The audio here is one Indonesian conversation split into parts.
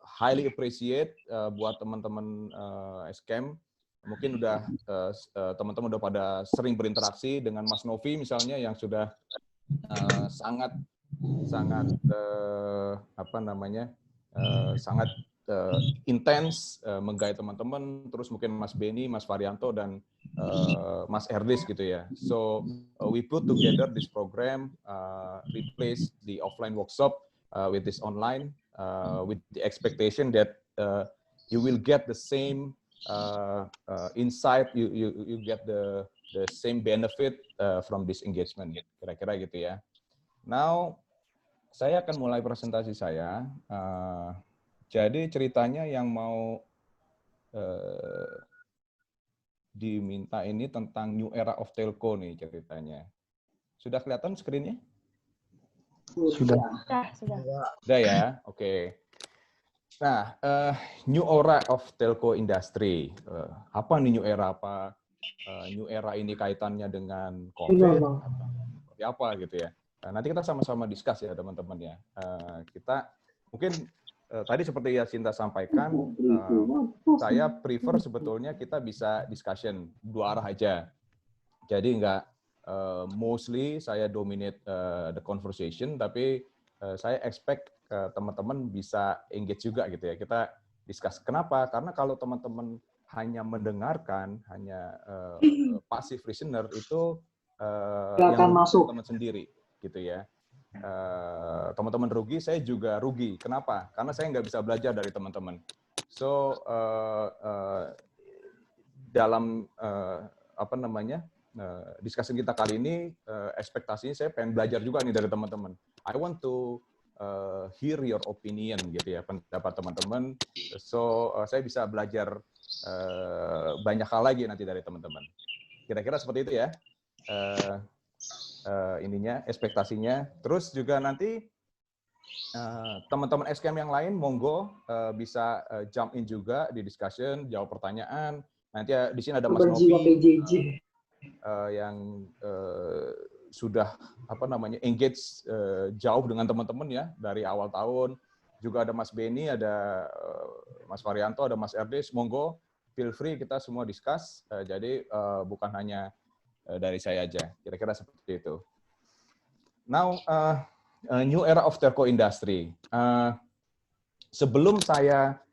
Highly appreciate buat teman-teman SCAM. Mungkin udah teman-teman udah pada sering berinteraksi dengan Mas Novi misalnya yang sudah sangat intens menggait teman-teman, terus mungkin Mas Beni, Mas Varianto, dan Mas Erdis gitu ya. So we put together this program, replace the offline workshop with this online, with the expectation that you will get the same insight, you get the same benefit from this engagement, kira-kira gitu ya. Now, saya akan mulai presentasi saya. Jadi ceritanya yang mau diminta ini tentang New Era of Telco nih ceritanya. Sudah kelihatan screen-nya? Sudah. Sudah ya, oke. Nah, New Era of Telco Industry. Apa nih New Era? Apa New Era ini kaitannya dengan COVID? Seperti apa gitu ya? Nanti kita sama-sama discuss ya teman-teman ya. Kita mungkin tadi seperti Yasinta sampaikan, saya prefer sebetulnya kita bisa discussion dua arah aja. Jadi nggak mostly saya dominate the conversation, tapi saya expect teman-teman bisa engage juga gitu ya. Kita discuss. Kenapa? Karena kalau teman-teman hanya mendengarkan, hanya passive listener itu yang masuk teman sendiri gitu ya. Teman-teman rugi, saya juga rugi. Kenapa? Karena saya nggak bisa belajar dari teman-teman. So dalam discussion kita kali ini, ekspektasinya saya pengen belajar juga nih dari teman-teman. I want to hear your opinion gitu ya, pendapat teman-teman. So saya bisa belajar banyak hal lagi nanti dari teman-teman. Kira-kira seperti itu ya. Ininya, ekspektasinya. Terus juga nanti teman-teman SKM yang lain, monggo bisa jump in juga di discussion, jawab pertanyaan. Nanti di sini ada Mas Novi yang sudah engage jauh dengan teman-teman ya dari awal tahun. Juga ada Mas Beni, ada Mas Varianto, ada Mas Erdis. Monggo, feel free kita semua discuss. Jadi bukan hanya dari saya aja, kira-kira seperti itu. Now, New Era of Telco Industry. Sebelum saya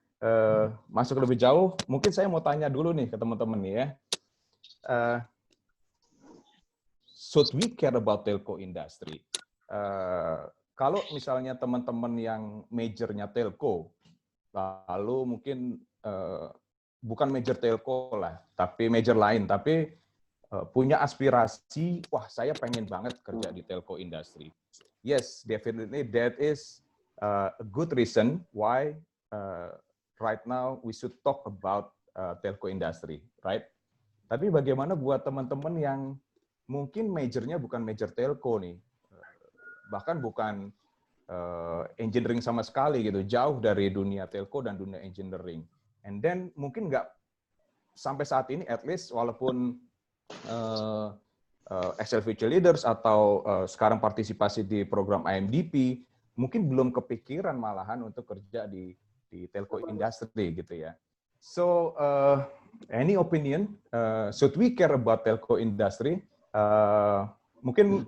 masuk lebih jauh, mungkin saya mau tanya dulu nih ke teman-teman nih ya. Should we care about telco industry? Kalau misalnya teman-teman yang majornya telco, lalu mungkin bukan major telco lah, tapi major lain, tapi punya aspirasi, wah saya pengen banget kerja di telco industry. Yes, definitely that is a good reason why right now we should talk about telco industry, right? Tapi bagaimana buat teman-teman yang mungkin majornya bukan major telco nih, bahkan bukan engineering sama sekali gitu, jauh dari dunia telco dan dunia engineering. And then mungkin nggak sampai saat ini, at least walaupun Excel Future Leaders atau sekarang partisipasi di program IMDP, mungkin belum kepikiran malahan untuk kerja di telco industry gitu ya. So, any opinion? Should we care about telco industry? Mungkin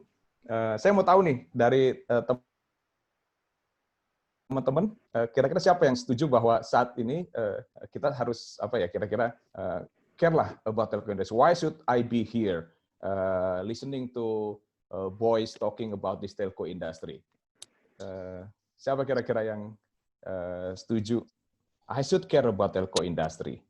saya mau tahu nih dari teman-teman, kira-kira siapa yang setuju bahwa saat ini kita harus kira-kira care lah about telco industry. Why should I be here listening to boys talking about this telco industry? Siapa kira-kira yang setuju? I should care about telco industry.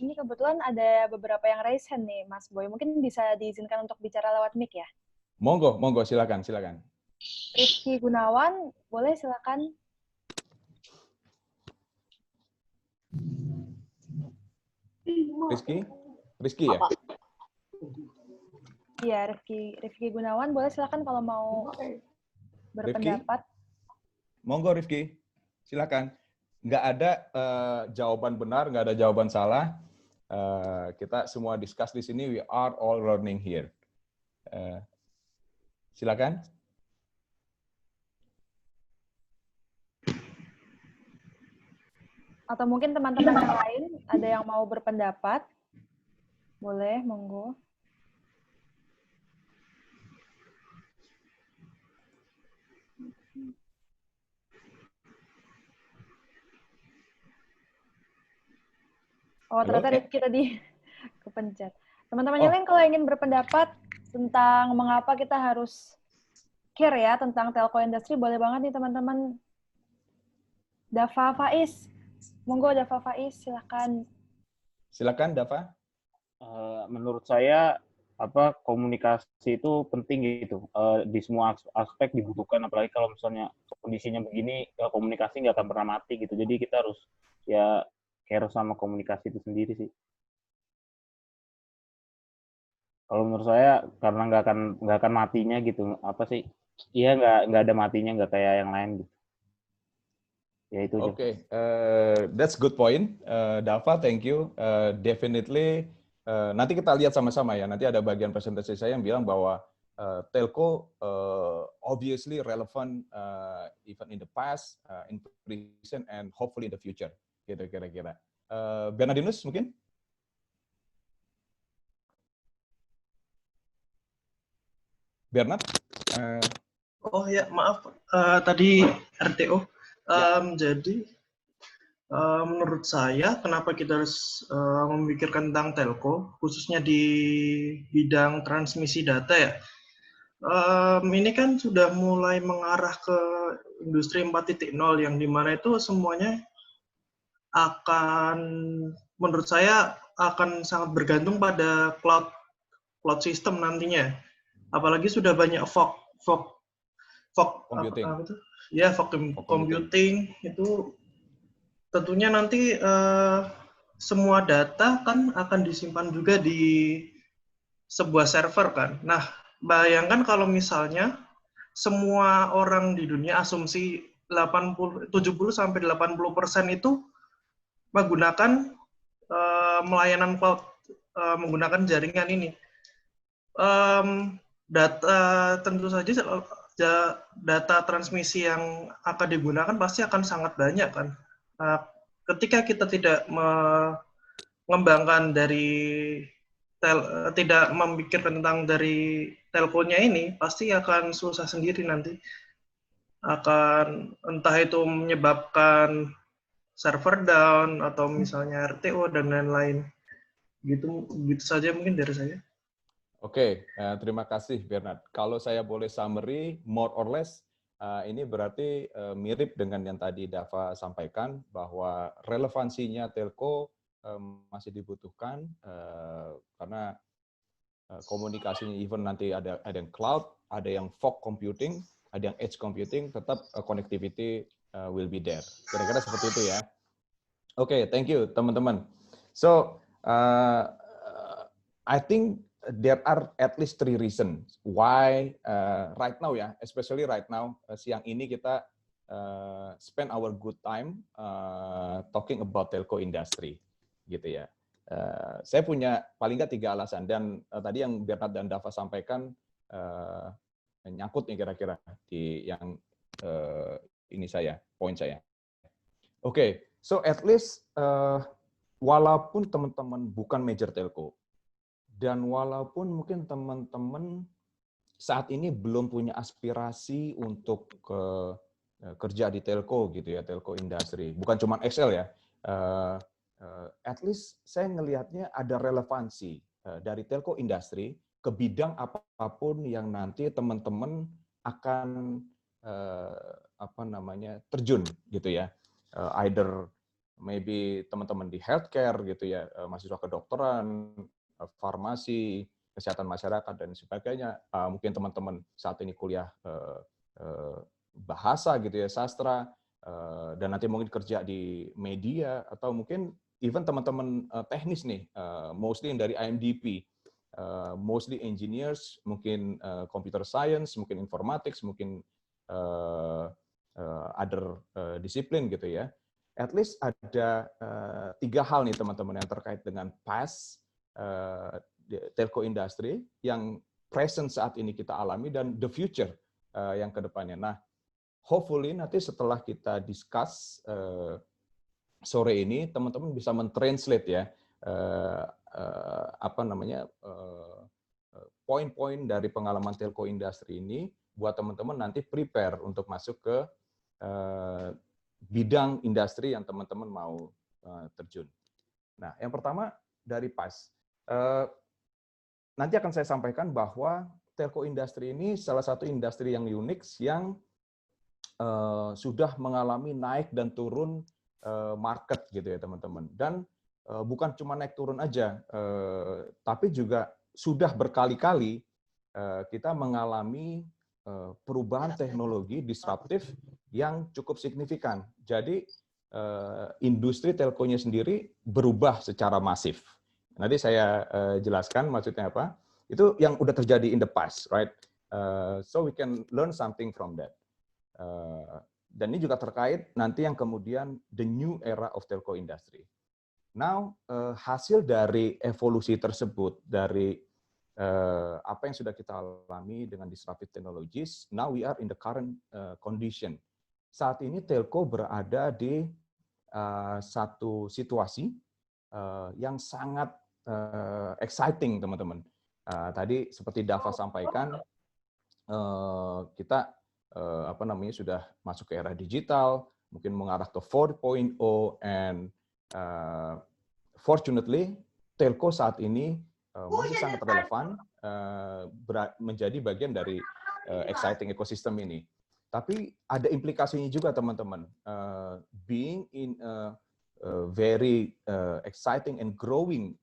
Ini kebetulan ada beberapa yang raise hand nih, Mas Boy. Mungkin bisa diizinkan untuk bicara lewat mic ya? Monggo, silakan. Rizky Gunawan, boleh silakan. Rizky ya? Iya, Rizky Gunawan, boleh silakan kalau mau berpendapat. Rifki? Monggo Rizky, silakan. Nggak ada jawaban benar, nggak ada jawaban salah. Kita semua discuss di sini. We are all learning here. Silakan. Atau mungkin teman-teman yang lain ada yang mau berpendapat? Boleh, monggo. Oh, Halo? ternyata Rifki tadi kepencet. Teman-teman yang Oh, lain kalau ingin berpendapat tentang mengapa kita harus care ya tentang telco industry, boleh banget nih teman-teman. Dava Faiz, monggo Dava Faiz, silakan. silakan Dava. Menurut saya komunikasi itu penting gitu. Di semua aspek dibutuhkan, apalagi kalau misalnya kondisinya begini, komunikasi nggak akan pernah mati gitu. Jadi kita harus ya care sama komunikasi itu sendiri sih. Kalau menurut saya karena nggak akan matinya gitu. Apa sih? Iya nggak ada matinya, nggak kayak yang lain gitu. Ya itu aja. Oke, that's good point, Dava. Thank you. Definitely. Nanti kita lihat sama-sama ya. Nanti ada bagian presentasi saya yang bilang bahwa telco obviously relevant even in the past, in present, and hopefully in the future. Gitu kira-kira. Bernardinus mungkin? Bernard? Oh ya, maaf. Tadi RTO. Ya. Jadi, menurut saya, kenapa kita harus memikirkan tentang telco, khususnya di bidang transmisi data ya. Ini kan sudah mulai mengarah ke industri 4.0 yang dimana itu semuanya akan, menurut saya, akan sangat bergantung pada cloud system nantinya. Apalagi sudah banyak fog Computing. apa itu? Ya, fog computing itu tentunya nanti semua data kan akan disimpan juga di sebuah server kan. Nah, bayangkan kalau misalnya semua orang di dunia asumsi 70 sampai 80% itu menggunakan melayanan cloud, menggunakan jaringan ini. Data tentu saja data transmisi yang akan digunakan pasti akan sangat banyak kan. Ketika kita tidak mengembangkan tidak memikirkan tentang dari telkonya ini, pasti akan susah sendiri nanti. Akan entah itu menyebabkan server down atau misalnya RTO dan lain-lain. Gitu saja mungkin dari saya. Oke, terima kasih Bernard. Kalau saya boleh summary, more or less, ini berarti mirip dengan yang tadi Dava sampaikan, bahwa relevansinya telco masih dibutuhkan, karena komunikasinya even nanti ada yang cloud, ada yang fog computing, ada yang edge computing, tetap connectivity will be there. Kira-kira seperti itu ya. Oke, thank you teman-teman. So, I think there are at least 3 reasons why right now ya, especially right now, siang ini kita spend our good time talking about telco industry, gitu ya. Saya punya paling nggak 3 alasan, dan tadi yang Bernard dan Dava sampaikan nyangkut nih kira-kira di yang ini poin saya. Oke, so at least walaupun teman-teman bukan major telco, dan walaupun mungkin teman-teman saat ini belum punya aspirasi untuk kerja di telco gitu ya, telco industri, bukan cuma Excel ya, at least saya ngelihatnya ada relevansi dari telco industri ke bidang apapun yang nanti teman-teman akan terjun gitu ya, either maybe teman-teman di healthcare gitu ya, mahasiswa kedokteran, farmasi, kesehatan masyarakat dan sebagainya. Mungkin teman-teman saat ini kuliah bahasa gitu ya, sastra, dan nanti mungkin kerja di media, atau mungkin even teman-teman teknis nih, mostly dari IMDP, mostly engineers, mungkin computer science, mungkin informatics, mungkin other disiplin gitu ya. At least ada 3 hal nih teman-teman yang terkait dengan past telco industry yang present saat ini kita alami, dan the future yang ke depannya. Nah, hopefully nanti setelah kita discuss sore ini teman-teman bisa mentranslate ya poin-poin dari pengalaman telco industri ini buat teman-teman nanti prepare untuk masuk ke bidang industri yang teman-teman mau terjun. Nah, yang pertama dari PAS. Nanti akan saya sampaikan bahwa telco industri ini salah satu industri yang unik yang sudah mengalami naik dan turun market gitu ya teman-teman. Dan bukan cuma naik turun aja, tapi juga sudah berkali-kali kita mengalami perubahan teknologi disruptif yang cukup signifikan. Jadi industri telkonya sendiri berubah secara masif. Nanti saya jelaskan maksudnya apa. Itu yang udah terjadi in the past, right? So we can learn something from that. Dan ini juga terkait nanti yang kemudian the new era of telco industry. Now, hasil dari evolusi tersebut, dari apa yang sudah kita alami dengan disruptive technologies, now we are in the current condition. Saat ini telco berada di satu situasi yang sangat exciting, teman-teman. Tadi seperti Dava sampaikan, kita sudah masuk ke era digital, mungkin mengarah ke 4.0, and fortunately telco saat ini masih sangat relevan, menjadi bagian dari exciting ecosystem ini. Tapi ada implikasinya juga teman-teman. Being in a very exciting and growing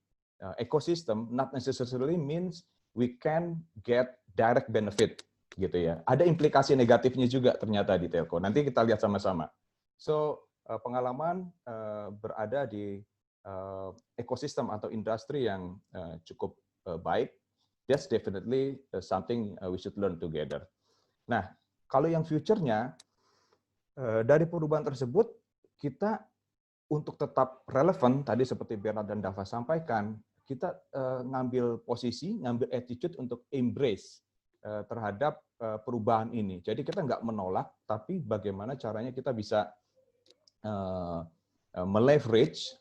ecosystem not necessarily means we can get direct benefit gitu ya. Ada implikasi negatifnya juga ternyata di telco. Nanti kita lihat sama-sama. So pengalaman berada di ekosistem atau industri yang cukup baik, that's definitely something we should learn together. Nah, kalau yang future-nya, dari perubahan tersebut, kita untuk tetap relevan, tadi seperti Bernard dan Dava sampaikan, kita ngambil posisi, ngambil attitude untuk embrace terhadap perubahan ini. Jadi kita nggak menolak, tapi bagaimana caranya kita bisa meleverage,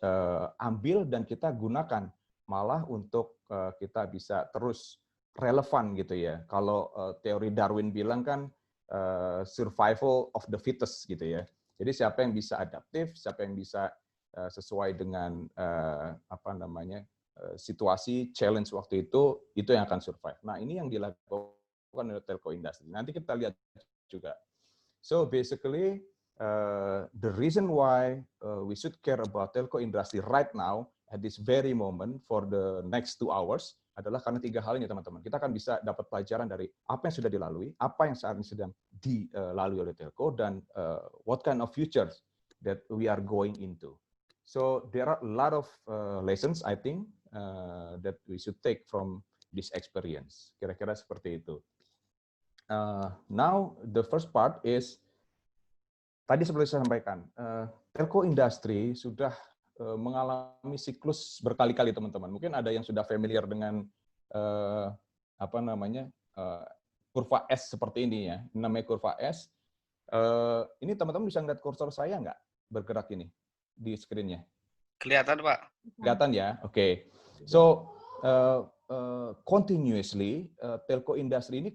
ambil dan kita gunakan, malah untuk kita bisa terus relevan gitu ya. Kalau teori Darwin bilang kan survival of the fittest gitu ya. Jadi siapa yang bisa adaptif, siapa yang bisa sesuai dengan situasi, challenge waktu itu yang akan survive. Nah ini yang dilakukan oleh telco industry. Nanti kita lihat juga. So basically the reason why we should care about telco industry right now at this very moment for the next 2 hours adalah karena 3 hal ini teman-teman. Kita akan bisa dapat pelajaran dari apa yang sudah dilalui, apa yang saat ini sedang dilalui oleh telco, dan what kind of futures that we are going into. So there are a lot of lessons I think that we should take from this experience. Kira-kira seperti itu. Now the first part is tadi seperti saya sampaikan, telco industry sudah mengalami siklus berkali-kali teman-teman. Mungkin ada yang sudah familiar dengan kurva S seperti ini ya. Namanya kurva S. Ini teman-teman bisa lihat kursor saya nggak bergerak ini di screen-nya? Kelihatan, Pak. Kelihatan ya? Oke. So continuously telco industry ini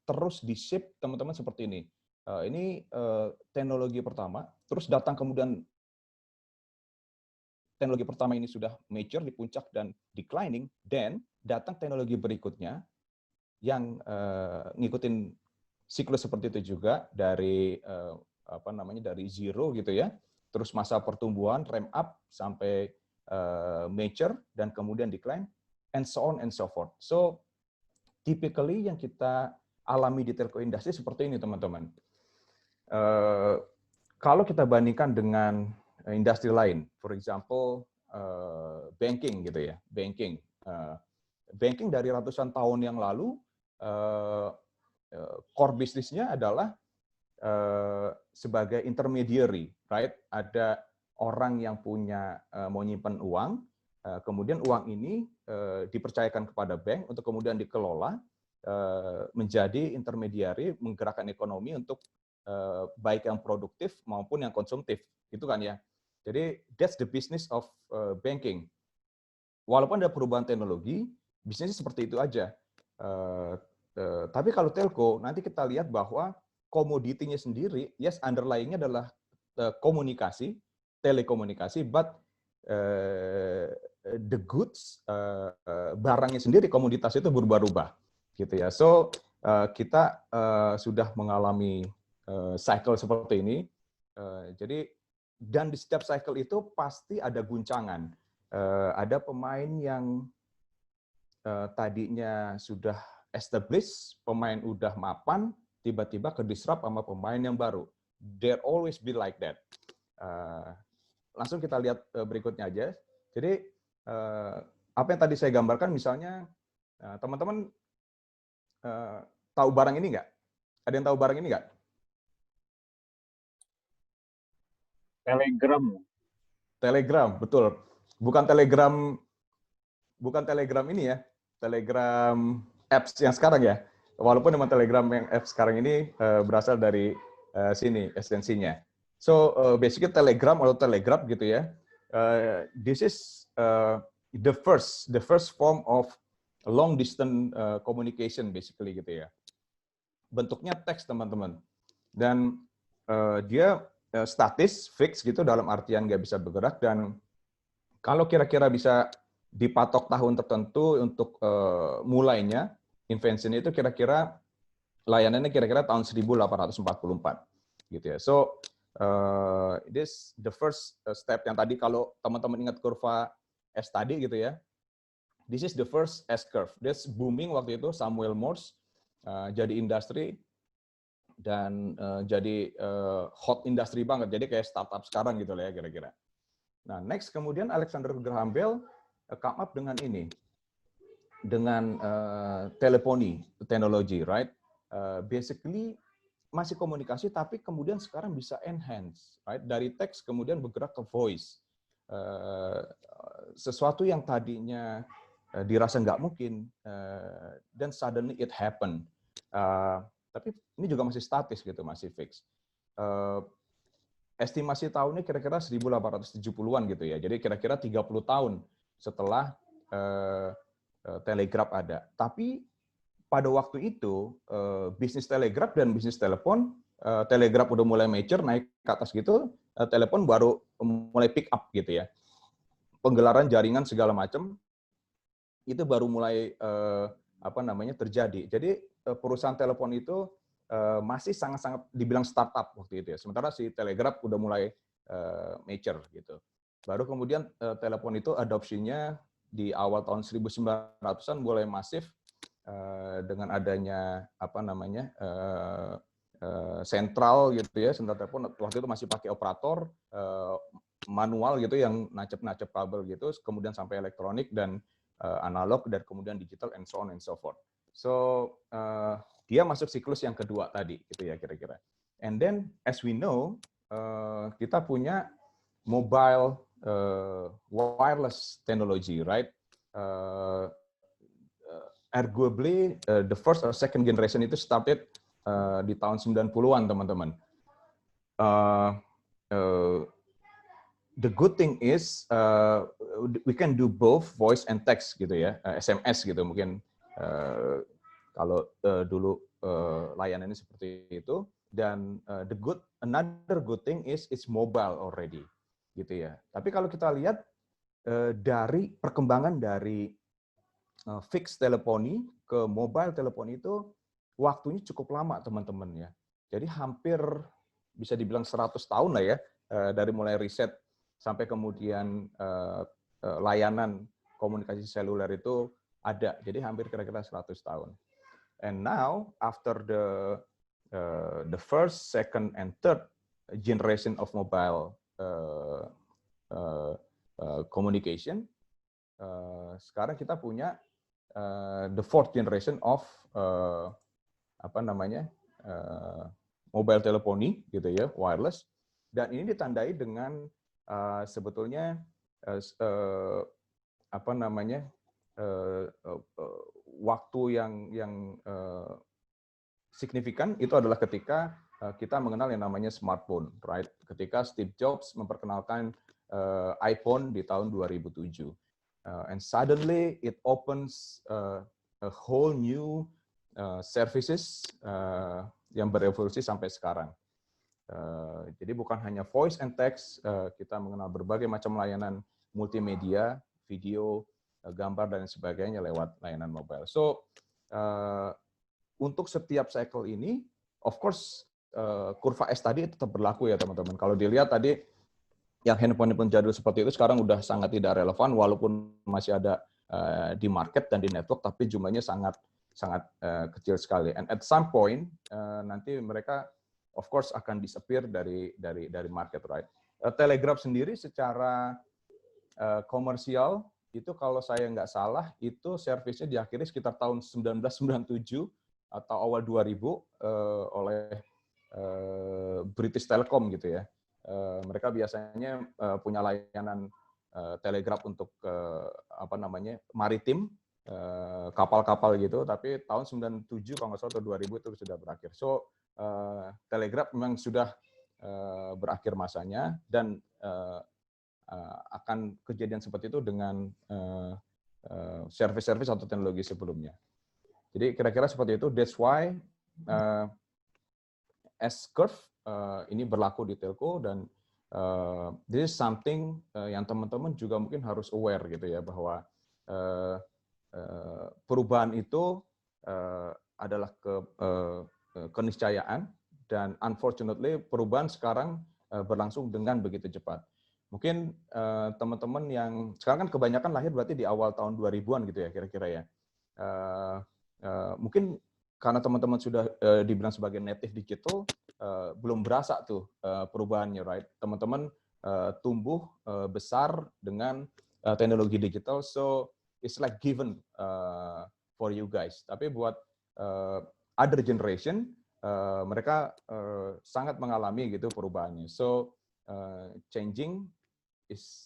terus di-shape teman-teman seperti ini. Ini teknologi pertama, terus datang kemudian teknologi pertama ini sudah mature di puncak dan declining, dan datang teknologi berikutnya yang ngikutin siklus seperti itu juga dari dari zero gitu ya, terus masa pertumbuhan ramp up sampai mature dan kemudian decline, and so on and so forth. So typically yang kita alami di telco industry seperti ini teman-teman. Kalau kita bandingkan dengan industri lain, for example, banking gitu ya, banking dari ratusan tahun yang lalu, core bisnisnya adalah sebagai intermediary, right? Ada orang yang mau nyimpen uang, kemudian uang ini dipercayakan kepada bank untuk kemudian dikelola menjadi intermediary, menggerakkan ekonomi untuk baik yang produktif maupun yang konsumtif, gitu kan ya. Jadi that's the business of banking. Walaupun ada perubahan teknologi, bisnisnya seperti itu aja. Tapi kalau telco, nanti kita lihat bahwa komoditinya sendiri, yes, underlying-nya adalah komunikasi, telekomunikasi, but the goods, barangnya sendiri, komoditas itu berubah-ubah, gitu ya. So kita sudah mengalami cycle seperti ini. Jadi dan di setiap cycle itu pasti ada guncangan. Ada pemain yang tadinya sudah established, pemain udah mapan, tiba-tiba ke-disrupt sama pemain yang baru. There always be like that. Langsung kita lihat berikutnya aja. Jadi apa yang tadi saya gambarkan, misalnya teman-teman tahu barang ini nggak? Ada yang tahu barang ini nggak? Telegram. Telegram, betul. Bukan Telegram ini ya, Telegram apps yang sekarang ya. Walaupun memang Telegram yang apps sekarang ini berasal dari sini esensinya. So basically Telegram atau Telegraph gitu ya. This is the first form of long distance communication basically gitu ya. Bentuknya teks teman-teman. Dan dia statis, fix gitu dalam artian nggak bisa bergerak, dan kalau kira-kira bisa dipatok tahun tertentu untuk mulainya, invensinya itu kira-kira layanannya kira-kira tahun 1844 gitu ya. So this the first step yang tadi kalau teman-teman ingat kurva S tadi gitu ya. This is the first S curve. This booming waktu itu Samuel Morse jadi industri dan jadi hot industry banget. Jadi kayak startup sekarang gitu lah ya kira-kira. Nah, next kemudian Alexander Graham Bell come up dengan ini, dengan teleponi teknologi, right? Basically masih komunikasi, tapi kemudian sekarang bisa enhance, right? Dari teks kemudian bergerak ke voice. Sesuatu yang tadinya dirasa nggak mungkin, dan suddenly it happen. Tapi ini juga masih statis gitu, masih fix. Estimasi tahunnya kira-kira 1870-an gitu ya. Jadi kira-kira 30 tahun setelah telegraf ada. Tapi pada waktu itu bisnis telegraf dan bisnis telepon, telegraf udah mulai mature, naik ke atas gitu, telepon baru mulai pick up gitu ya. Penggelaran jaringan segala macam itu baru mulai terjadi. Jadi perusahaan telepon itu masih sangat-sangat dibilang startup waktu itu ya. Sementara si telegraf udah mulai mature gitu. Baru kemudian telepon itu adopsinya di awal tahun 1900-an mulai masif dengan adanya sentral gitu ya. Sentral telepon waktu itu masih pakai operator manual gitu yang nancep kabel gitu, kemudian sampai elektronik dan analog, dan kemudian digital and so on and so forth. So dia masuk siklus yang kedua tadi, gitu ya kira-kira. And then, as we know, kita punya mobile wireless technology, right? Arguably, the first or second generation itu started di tahun 90-an, teman-teman. The good thing is we can do both voice and text gitu ya, SMS gitu mungkin. Kalau dulu layanannya seperti itu, dan another good thing is it's mobile already, gitu ya. Tapi kalau kita lihat dari perkembangan dari fixed teleponi ke mobile teleponi itu waktunya cukup lama teman-teman ya. Jadi hampir bisa dibilang 100 tahun lah ya, dari mulai riset sampai kemudian layanan komunikasi seluler itu ada. Jadi hampir kira-kira 100 tahun. And now, after the first, second, and third generation of mobile communication, sekarang kita punya the fourth generation of mobile teleponi, gitu ya, wireless. Dan ini ditandai dengan sebetulnya waktu yang signifikan itu adalah ketika kita mengenal yang namanya smartphone, right? Ketika Steve Jobs memperkenalkan iPhone di tahun 2007. And suddenly it opens a whole new services yang berevolusi sampai sekarang. Jadi bukan hanya voice and text, kita mengenal berbagai macam layanan multimedia, video, gambar, dan sebagainya lewat layanan mobile. So, untuk setiap cycle ini, of course, kurva S tadi tetap berlaku ya teman-teman. Kalau dilihat tadi, yang handphone jadul seperti itu sekarang udah sangat tidak relevan, walaupun masih ada di market dan di network, tapi jumlahnya sangat kecil sekali. And at some point, nanti mereka of course akan disappear dari market, right? Telegraph sendiri secara komersial itu kalau saya nggak salah itu servisnya diakhiri sekitar tahun 1997 atau awal 2000 oleh British Telecom gitu ya. Mereka biasanya punya layanan telegraf untuk maritim, kapal-kapal gitu, tapi tahun 97 kalau nggak salah atau 2000 itu sudah berakhir. So telegraf memang sudah berakhir masanya, dan akan kejadian seperti itu dengan service-service atau teknologi sebelumnya. Jadi kira-kira seperti itu. That's why S-curve ini berlaku di telco, dan this is something yang teman-teman juga mungkin harus aware gitu ya, bahwa perubahan itu adalah keniscayaan, dan unfortunately perubahan sekarang berlangsung dengan begitu cepat. Mungkin teman-teman yang sekarang kan kebanyakan lahir berarti di awal tahun 2000-an gitu ya kira-kira ya. Mungkin karena teman-teman sudah dibilang sebagai native digital, belum berasa tuh perubahannya, right? Teman-teman tumbuh besar dengan teknologi digital, so it's like given for you guys. Tapi buat other generation, mereka sangat mengalami gitu perubahannya. So changing is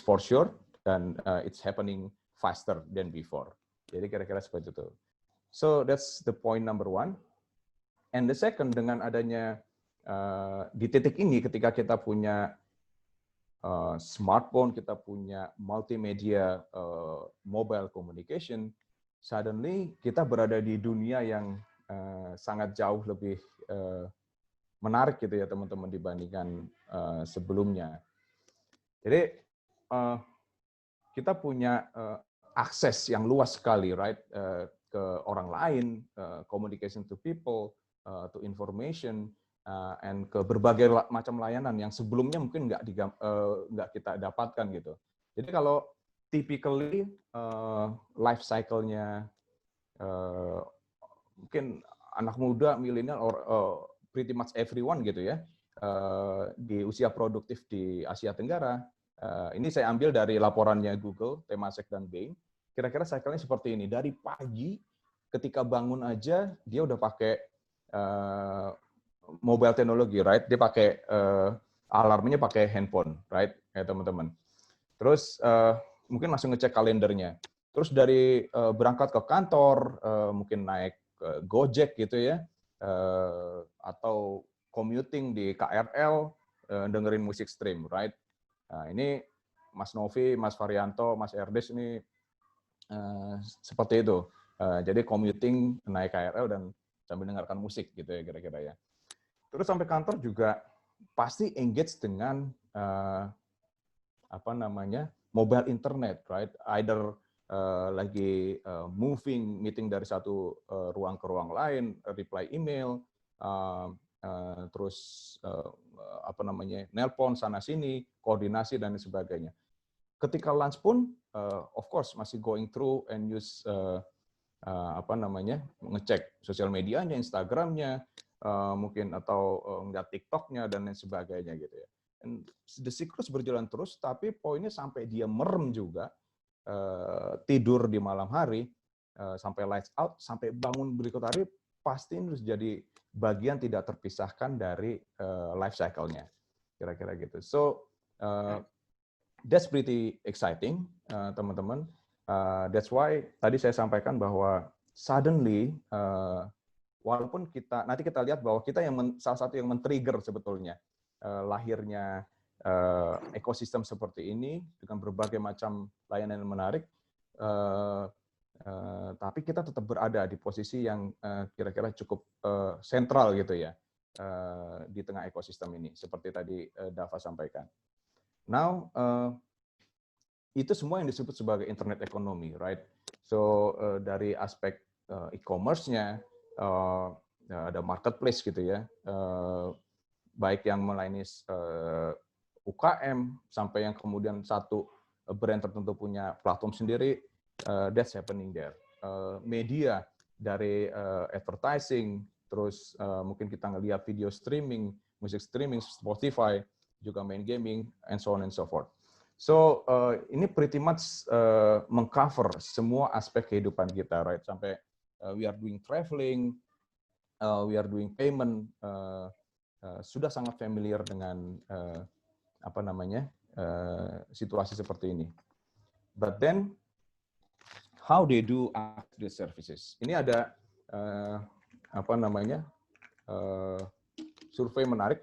for sure, dan it's happening faster than before. Jadi kira-kira seperti itu. So that's the point number one. And the second, dengan adanya di titik ini, ketika kita punya smartphone, kita punya multimedia mobile communication, suddenly kita berada di dunia yang sangat jauh lebih menarik gitu ya teman-teman dibandingkan sebelumnya. Jadi kita punya akses yang luas sekali, right, ke orang lain, communication to people, to information, and ke berbagai macam layanan yang sebelumnya mungkin nggak kita dapatkan gitu. Jadi kalau typically life cycle-nya mungkin anak muda, milenial, or pretty much everyone gitu ya, di usia produktif di Asia Tenggara, ini saya ambil dari laporannya Google, Temasek, dan Bain. Kira-kira cycle-nya seperti ini. Dari pagi, ketika bangun aja, dia udah pakai mobile teknologi, right? Dia pakai alarmnya pakai handphone, right? Ya teman-teman. Terus mungkin langsung ngecek kalendernya. Terus dari berangkat ke kantor, mungkin naik Gojek gitu ya, atau commuting di KRL, dengerin musik stream, right? Nah, ini Mas Novi, Mas Varianto, Mas Erdes ini seperti itu. Jadi commuting naik KRL dan sambil dengarkan musik gitu ya kira-kira ya. Terus sampai kantor juga pasti engage dengan mobile internet, right? Either lagi moving meeting dari satu ruang ke ruang lain, reply email, terus nelpon sana sini, koordinasi dan sebagainya. Ketika lunch pun, of course masih going through and use ngecek sosial medianya, Instagramnya, mungkin atau ngeliat TikToknya dan lain sebagainya gitu ya. And the siklus berjalan terus, tapi poinnya sampai dia merem juga, tidur di malam hari, sampai lights out, sampai bangun berikut hari, pasti ini harus jadi bagian tidak terpisahkan dari life cycle-nya, kira-kira gitu. So that's pretty exciting, teman-teman. That's why tadi saya sampaikan bahwa suddenly walaupun nanti kita lihat bahwa kita salah satu yang men-trigger sebetulnya lahirnya ekosistem seperti ini dengan berbagai macam layanan yang menarik, tapi kita tetap berada di posisi yang kira-kira cukup sentral gitu ya di tengah ekosistem ini, seperti tadi Dava sampaikan. Now, itu semua yang disebut sebagai internet ekonomi, right? So dari aspek e-commerce-nya, ada marketplace gitu ya, baik yang melayani UKM sampai yang kemudian satu brand tertentu punya platform sendiri, that's happening there. Media dari advertising, terus mungkin kita ngelihat video streaming, musik streaming, Spotify, juga main gaming, and so on and so forth. So ini pretty much mengcover semua aspek kehidupan kita, right? Sampai we are doing traveling, we are doing payment, sudah sangat familiar dengan situasi seperti ini. But then how they do the services? Ini ada survei menarik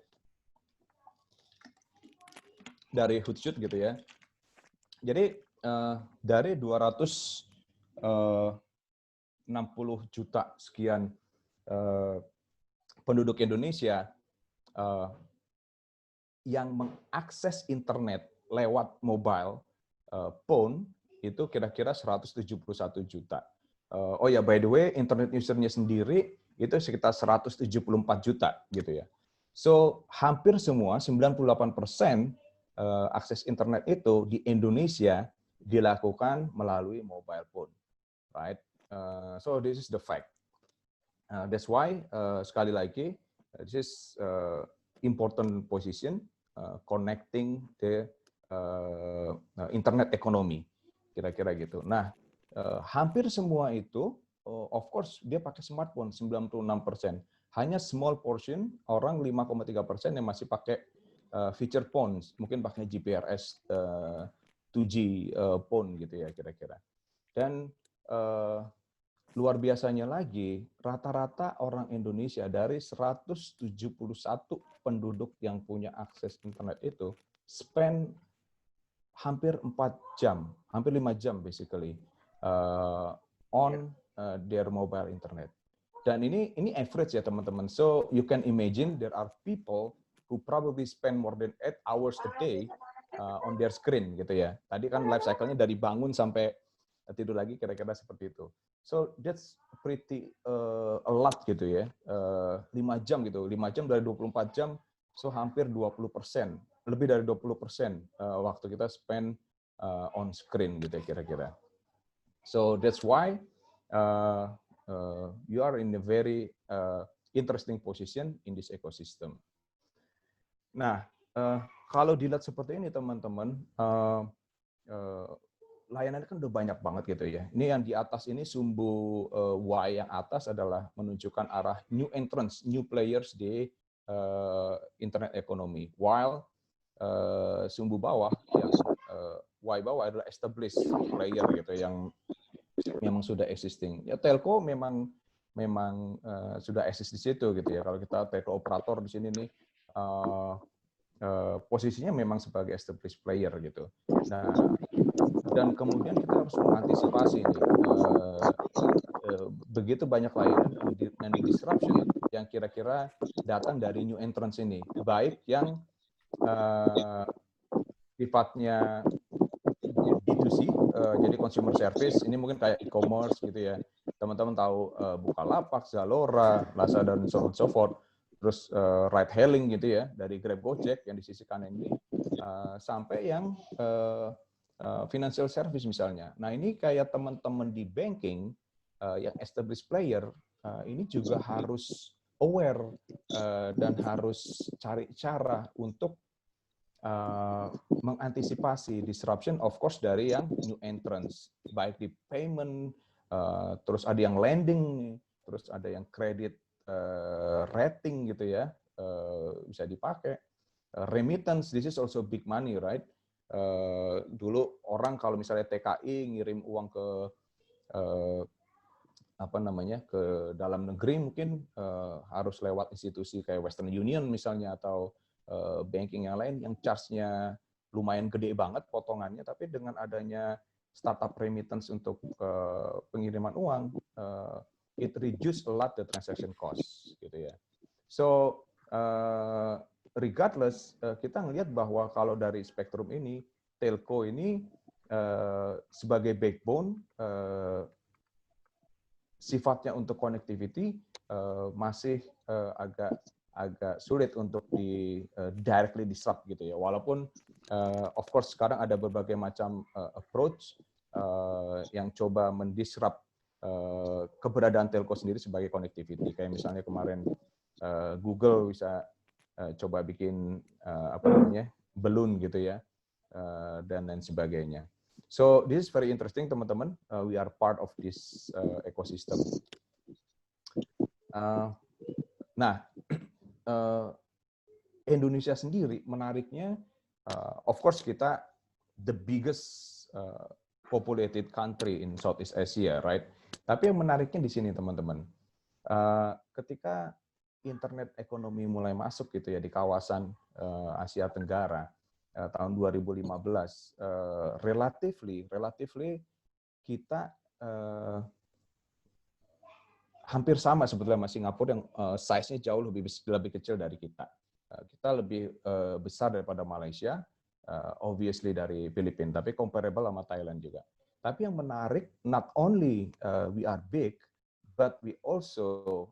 dari Hootsuite gitu ya. Jadi dari 260 juta sekian penduduk Indonesia yang mengakses internet lewat mobile phone itu kira-kira 171 juta. Oh ya, by the way, internet usernya sendiri itu sekitar 174 juta gitu ya. So hampir semua 98% akses internet itu di Indonesia dilakukan melalui mobile phone, right? So this is the fact. That's why sekali lagi this is important position connecting the internet economy, kira-kira gitu. Nah, hampir semua itu, of course dia pakai smartphone 96%. Hanya small portion orang 5,3% yang masih pakai feature phones, mungkin pakai GPRS 2G phone gitu ya kira-kira. Dan luar biasanya lagi, rata-rata orang Indonesia dari 171 penduduk yang punya akses internet itu spend hampir 4 jam, hampir 5 jam basically on their mobile internet. Dan ini average ya teman-teman. So you can imagine there are people who probably spend more than 8 hours a day on their screen gitu ya. Tadi kan life cycle-nya dari bangun sampai tidur lagi kira-kira seperti itu. So that's pretty a lot gitu ya. 5 jam gitu. 5 jam dari 24 jam, so hampir 20%. Lebih dari 20% waktu kita spend on screen gitu ya kira-kira. So that's why you are in a very interesting position in this ecosystem. Nah, kalau dilihat seperti ini teman-teman, layanan kan udah banyak banget gitu ya. Ini yang di atas ini sumbu Y yang atas adalah menunjukkan arah new entrants, new players di internet ekonomi. While sumbu bawah yang Y bawah adalah established player gitu yang memang sudah existing. Ya telco memang sudah eksis di situ gitu ya. Kalau kita telco operator di sini nih posisinya memang sebagai established player gitu. Nah, dan kemudian kita harus mengantisipasi nih begitu banyak layanan dan disruption yang kira-kira datang dari new entrants ini, baik yang sifatnya B2C, jadi consumer service, ini mungkin kayak e-commerce gitu ya. Teman-teman tahu Bukalapak, Zalora, Lazada, dan so on so forth. Terus ride hailing gitu ya, dari Grab, Gojek yang di sisi kanan ini, sampai yang financial service misalnya. Nah ini kayak teman-teman di banking, yang established player, ini juga harus aware dan harus cari cara untuk mengantisipasi disruption, of course, dari yang new entrants, baik di payment, terus ada yang lending, terus ada yang credit rating gitu ya, bisa dipakai. Remittance, this is also big money, right? Dulu orang kalau misalnya TKI ngirim uang ke ke dalam negeri mungkin harus lewat institusi kayak Western Union misalnya atau banking yang lain yang charge-nya lumayan gede banget potongannya, tapi dengan adanya startup remittance untuk pengiriman uang, it reduce a lot the transaction cost gitu ya. So regardless, kita ngelihat bahwa kalau dari spektrum ini, telco ini sebagai backbone sifatnya untuk connectivity masih agak sulit untuk directly disrupt gitu ya. Walaupun of course sekarang ada berbagai macam approach yang coba mendisrupt keberadaan telco sendiri sebagai connectivity. Kayak misalnya kemarin Google bisa coba bikin balloon gitu ya, dan lain sebagainya. So this is very interesting, teman-teman. We are part of this ecosystem. Nah, Indonesia sendiri menariknya, of course kita the biggest populated country in Southeast Asia, right? Tapi yang menariknya di sini, teman-teman, ketika internet ekonomi mulai masuk gitu ya di kawasan Asia Tenggara tahun 2015, relatively kita hampir sama sebetulnya sama Singapura yang size-nya jauh lebih kecil dari kita. Kita lebih besar daripada Malaysia, obviously dari Filipina, tapi comparable sama Thailand juga. Tapi yang menarik, not only we are big, but we also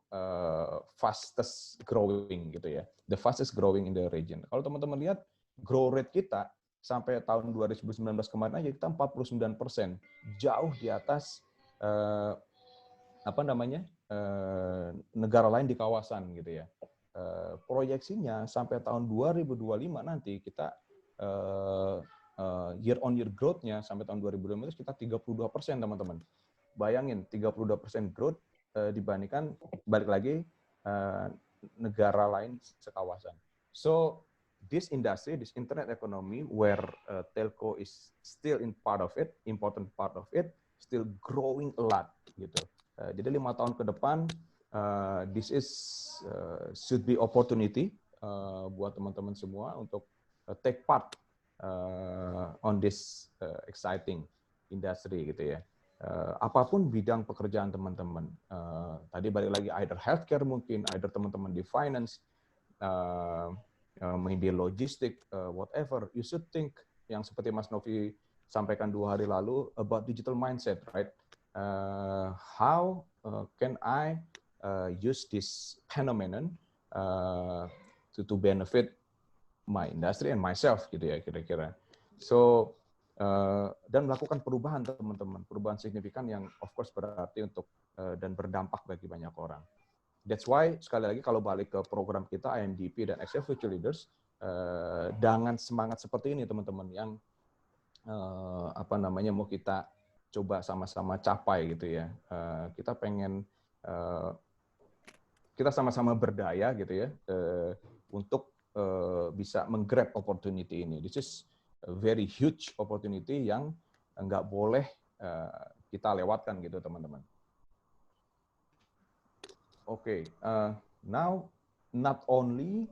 fastest growing gitu ya, the fastest growing in the region. Kalau teman-teman lihat grow rate kita sampai tahun 2019 kemarin aja kita 49%, jauh di atas negara lain di kawasan gitu ya. Proyeksinya sampai tahun 2025 nanti kita year on year growth-nya sampai tahun 2015 kita 32%, teman-teman. Bayangin 32% growth dibandingkan balik lagi negara lain sekawasan. So this industry, this internet economy where telco is still in part of it, important part of it, still growing a lot gitu. Jadi 5 tahun ke depan, this is should be opportunity buat teman-teman semua untuk take part on this exciting industry gitu ya. Apapun bidang pekerjaan teman-teman, tadi balik lagi either healthcare mungkin, either teman-teman di finance, media logistik, whatever, you should think yang seperti Mas Novi sampaikan 2 hari lalu about digital mindset, right? How can I use this phenomenon to benefit my industry and myself gitu ya kira-kira. So dan melakukan perubahan teman-teman, perubahan signifikan yang of course berarti untuk dan berdampak bagi banyak orang. That's why sekali lagi kalau balik ke program kita IMDP dan Excel Future Leaders, dengan semangat seperti ini teman-teman yang mau kita coba sama-sama capai gitu ya. Kita pengen kita sama-sama berdaya gitu ya untuk bisa menggrab opportunity ini. This is a very huge opportunity yang nggak boleh kita lewatkan gitu teman-teman. Oke, now not only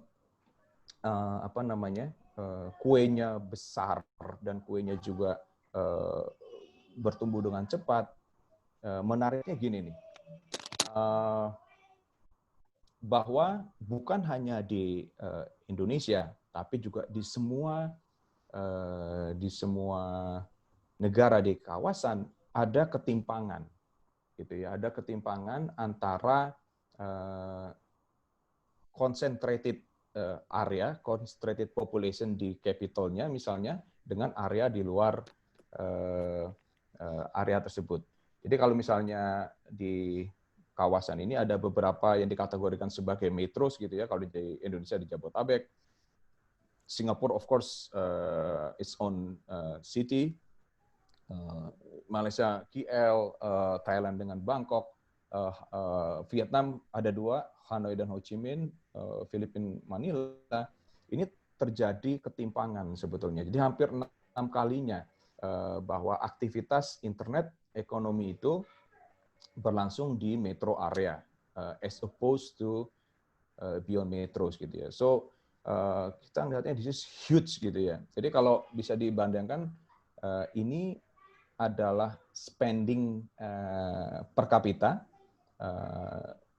kuenya besar dan kuenya juga bertumbuh dengan cepat. Menariknya gini nih, bahwa bukan hanya di Indonesia, tapi juga di semua negara di kawasan ada ketimpangan, gitu ya. Ada ketimpangan antara concentrated area, concentrated population di capitalnya misalnya, dengan area di luar area tersebut. Jadi kalau misalnya di kawasan ini ada beberapa yang dikategorikan sebagai metros gitu ya, kalau di Indonesia di Jabotabek, Singapura of course its own city, Malaysia KL, Thailand dengan Bangkok, Vietnam ada 2, Hanoi dan Ho Chi Minh, Filipina Manila. Ini terjadi ketimpangan sebetulnya. Jadi hampir 6 kalinya bahwa aktivitas internet ekonomi itu berlangsung di metro area as opposed to beyond metros gitu ya. So kita melihatnya this is huge gitu ya. Jadi kalau bisa dibandingkan ini adalah spending per kapita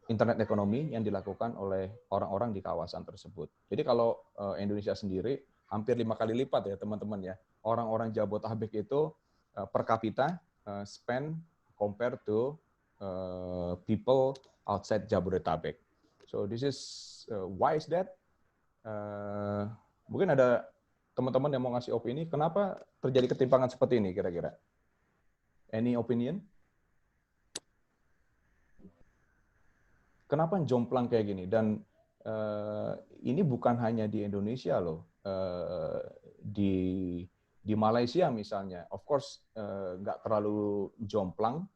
internet ekonomi yang dilakukan oleh orang-orang di kawasan tersebut. Jadi kalau Indonesia sendiri hampir 5 kali lipat ya teman-teman ya. Orang-orang Jabodetabek itu per kapita spend compared to people outside Jabodetabek. So this is why is that? Mungkin ada teman-teman yang mau ngasih opini, kenapa terjadi ketimpangan seperti ini kira-kira? Any opinion? Kenapa jomplang kayak gini? Dan ini bukan hanya di Indonesia loh, di Malaysia misalnya, of course nggak terlalu jomplang,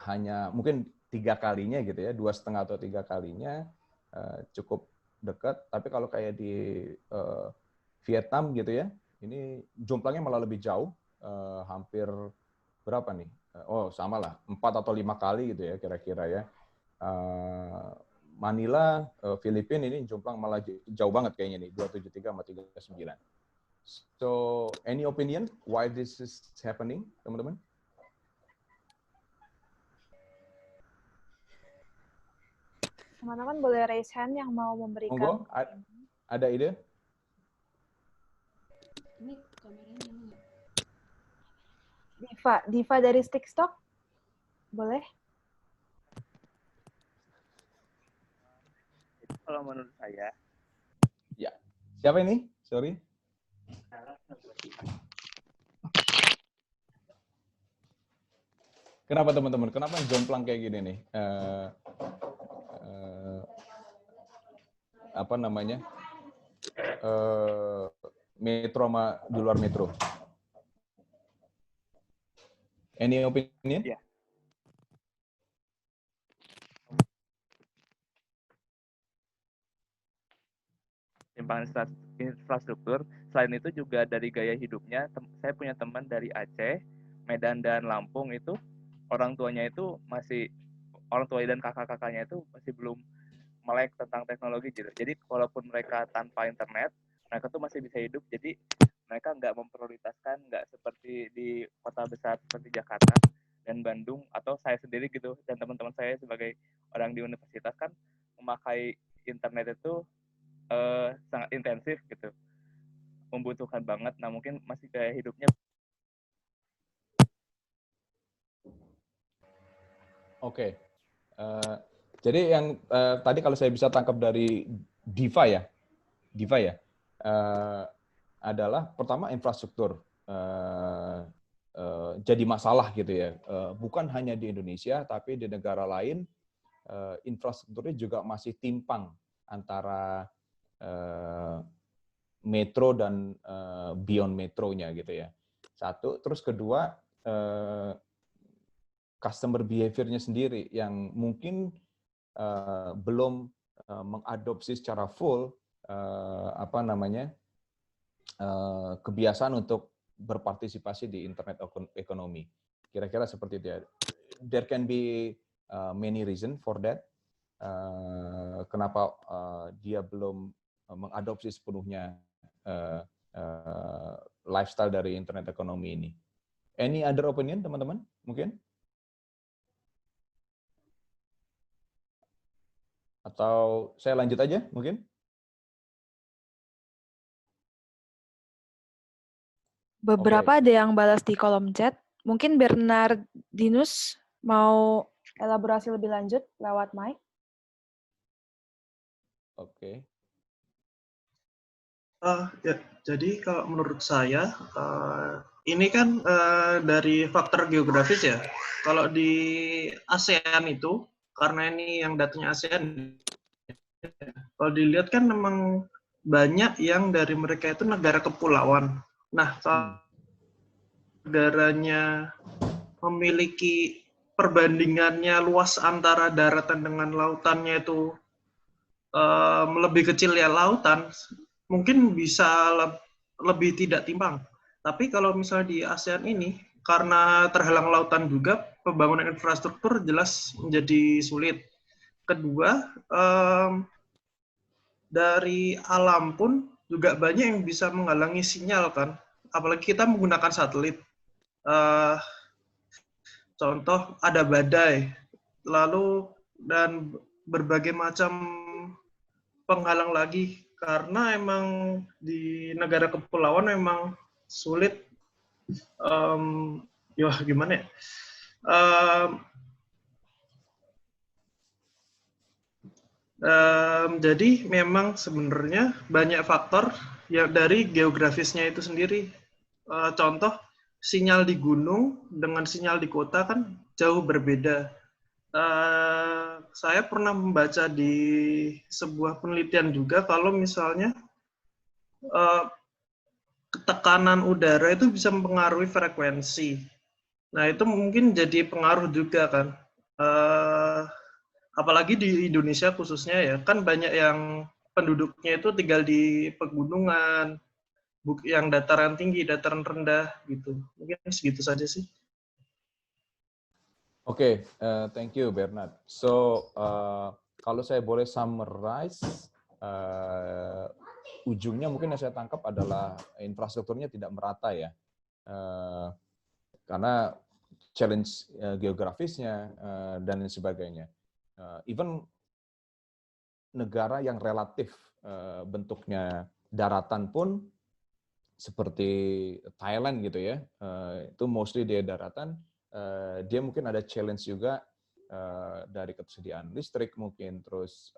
hanya mungkin 3 kalinya gitu ya, 2,5 atau 3 kalinya cukup dekat. Tapi kalau kayak di Vietnam gitu ya, ini jomplangnya malah lebih jauh, hampir berapa nih? Oh sama lah, 4 atau 5 kali gitu ya kira-kira ya. Manila, Filipina ini jomplang malah jauh banget kayaknya nih, 273 sama 39. So, any opinion why this is happening, teman-teman? Teman-teman boleh raise hand yang mau memberikan. Monggo, ada ide? Ini kameranya nyala nggak? Diva dari Stickstock, boleh? Kalau menurut saya, Ya. Siapa ini? Sorry. Kenapa teman-teman? Kenapa jomplang kayak gini nih? Apa namanya? Metro sama di luar metro. Any opinion? Ya. Timpangan infrastruktur. Selain itu juga dari gaya hidupnya. Saya punya teman dari Aceh, Medan dan Lampung itu orang tuanya itu masih, orang tua dan kakak-kakaknya itu masih belum melek tentang teknologi gitu. Jadi walaupun mereka tanpa internet, mereka tuh masih bisa hidup. Jadi mereka nggak memprioritaskan, nggak seperti di kota besar seperti Jakarta dan Bandung, atau saya sendiri gitu, dan teman-teman saya sebagai orang di universitas kan memakai internet itu sangat intensif gitu, membutuhkan banget. Nah mungkin masih gaya hidupnya. Oke. Jadi yang tadi kalau saya bisa tangkap dari Diva ya, adalah pertama infrastruktur jadi masalah gitu ya. Bukan hanya di Indonesia, tapi di negara lain infrastrukturnya juga masih timpang antara metro dan beyond metronya gitu ya. Satu, terus kedua customer behavior-nya sendiri yang mungkin belum mengadopsi secara full kebiasaan untuk berpartisipasi di internet ekonomi. Kira-kira seperti itu ya. There can be many reason for that. Kenapa dia belum mengadopsi sepenuhnya lifestyle dari internet ekonomi ini. Any other opinion, teman-teman? Mungkin? Atau saya lanjut aja, mungkin? Beberapa ada yang balas di kolom chat. Mungkin Bernardinus mau elaborasi lebih lanjut lewat mic. Oke. Ya, jadi kalau menurut saya, ini kan dari faktor geografis ya. Kalau di ASEAN itu, karena ini yang datanya ASEAN, kalau dilihat kan memang banyak yang dari mereka itu negara kepulauan. Nah, negaranya memiliki perbandingannya luas antara daratan dengan lautannya itu lebih kecil ya lautan, mungkin bisa lebih tidak timpang. Tapi kalau misalnya di ASEAN ini, karena terhalang lautan juga, pembangunan infrastruktur jelas menjadi sulit. Kedua, dari alam pun juga banyak yang bisa menghalangi sinyal kan, apalagi kita menggunakan satelit. Contoh ada badai, lalu dan berbagai macam penghalang lagi, karena emang di negara kepulauan memang sulit, ya gimana ya, jadi memang sebenarnya banyak faktor ya dari geografisnya itu sendiri. Contoh sinyal di gunung dengan sinyal di kota kan jauh berbeda. Saya pernah membaca di sebuah penelitian juga kalau misalnya tekanan udara itu bisa mempengaruhi frekuensi. Nah itu mungkin jadi pengaruh juga kan. Apalagi di Indonesia khususnya ya, kan banyak yang penduduknya itu tinggal di pegunungan, yang dataran tinggi, dataran rendah gitu. Mungkin segitu saja sih. Oke, thank you Bernard. So, kalau saya boleh summarize, ujungnya mungkin yang saya tangkap adalah infrastrukturnya tidak merata ya, karena challenge geografisnya dan lain sebagainya. Even negara yang relatif bentuknya daratan pun seperti Thailand gitu ya, itu mostly dia daratan, dia mungkin ada challenge juga dari ketersediaan listrik mungkin, terus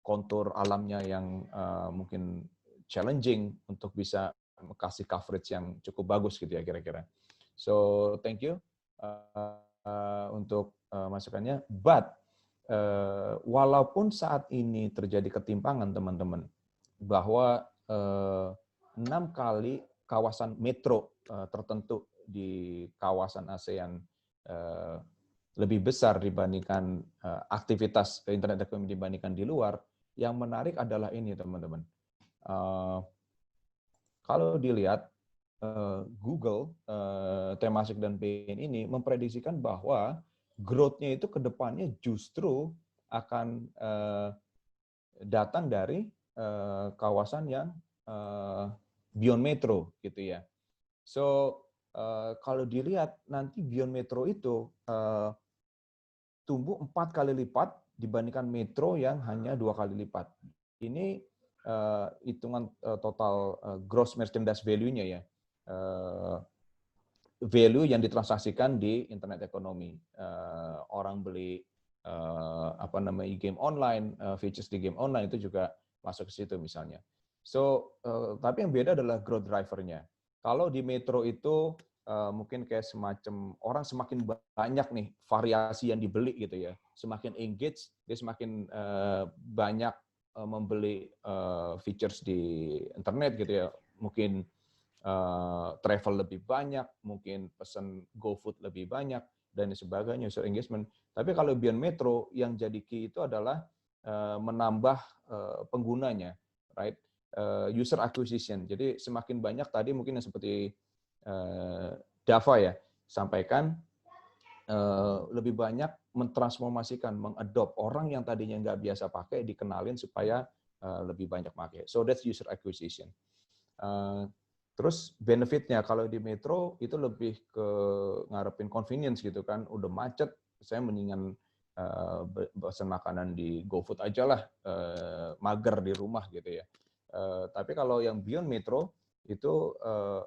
kontur alamnya yang mungkin challenging untuk bisa kasih coverage yang cukup bagus gitu ya kira-kira. So thank you untuk masukannya. But walaupun saat ini terjadi ketimpangan teman-teman, bahwa 6 kali kawasan metro tertentu di kawasan ASEAN lebih besar dibandingkan aktivitas internet ekonomi dibandingkan di luar, yang menarik adalah ini teman-teman. Kalau dilihat Google, Temasek dan Bain ini memprediksikan bahwa growth-nya itu ke depannya justru akan datang dari kawasan yang beyond metro gitu ya. So kalau dilihat nanti beyond metro itu tumbuh 4 kali lipat dibandingkan metro yang hanya 2 kali lipat. Ini hitungan total gross merchandise value-nya ya. Value yang ditransaksikan di internet ekonomi. Orang beli game online, features di game online itu juga masuk ke situ misalnya. So, tapi yang beda adalah growth driver-nya. Kalau di metro itu mungkin kayak semacam orang semakin banyak nih variasi yang dibeli gitu ya. Semakin engage, dia semakin banyak membeli features di internet gitu ya. Mungkin travel lebih banyak, mungkin pesan GoFood lebih banyak, dan sebagainya, user engagement. Tapi kalau beyond metro, yang jadi key itu adalah menambah penggunanya, right? User acquisition. Jadi semakin banyak tadi mungkin yang seperti Dava ya sampaikan, lebih banyak mentransformasikan, mengadopt orang yang tadinya nggak biasa pakai, dikenalin supaya lebih banyak pakai. So that's user acquisition. Terus benefitnya kalau di metro itu lebih ke ngarepin convenience gitu kan, udah macet, saya mendingan pesan makanan di GoFood aja lah, mager di rumah gitu ya. Tapi kalau yang beyond metro itu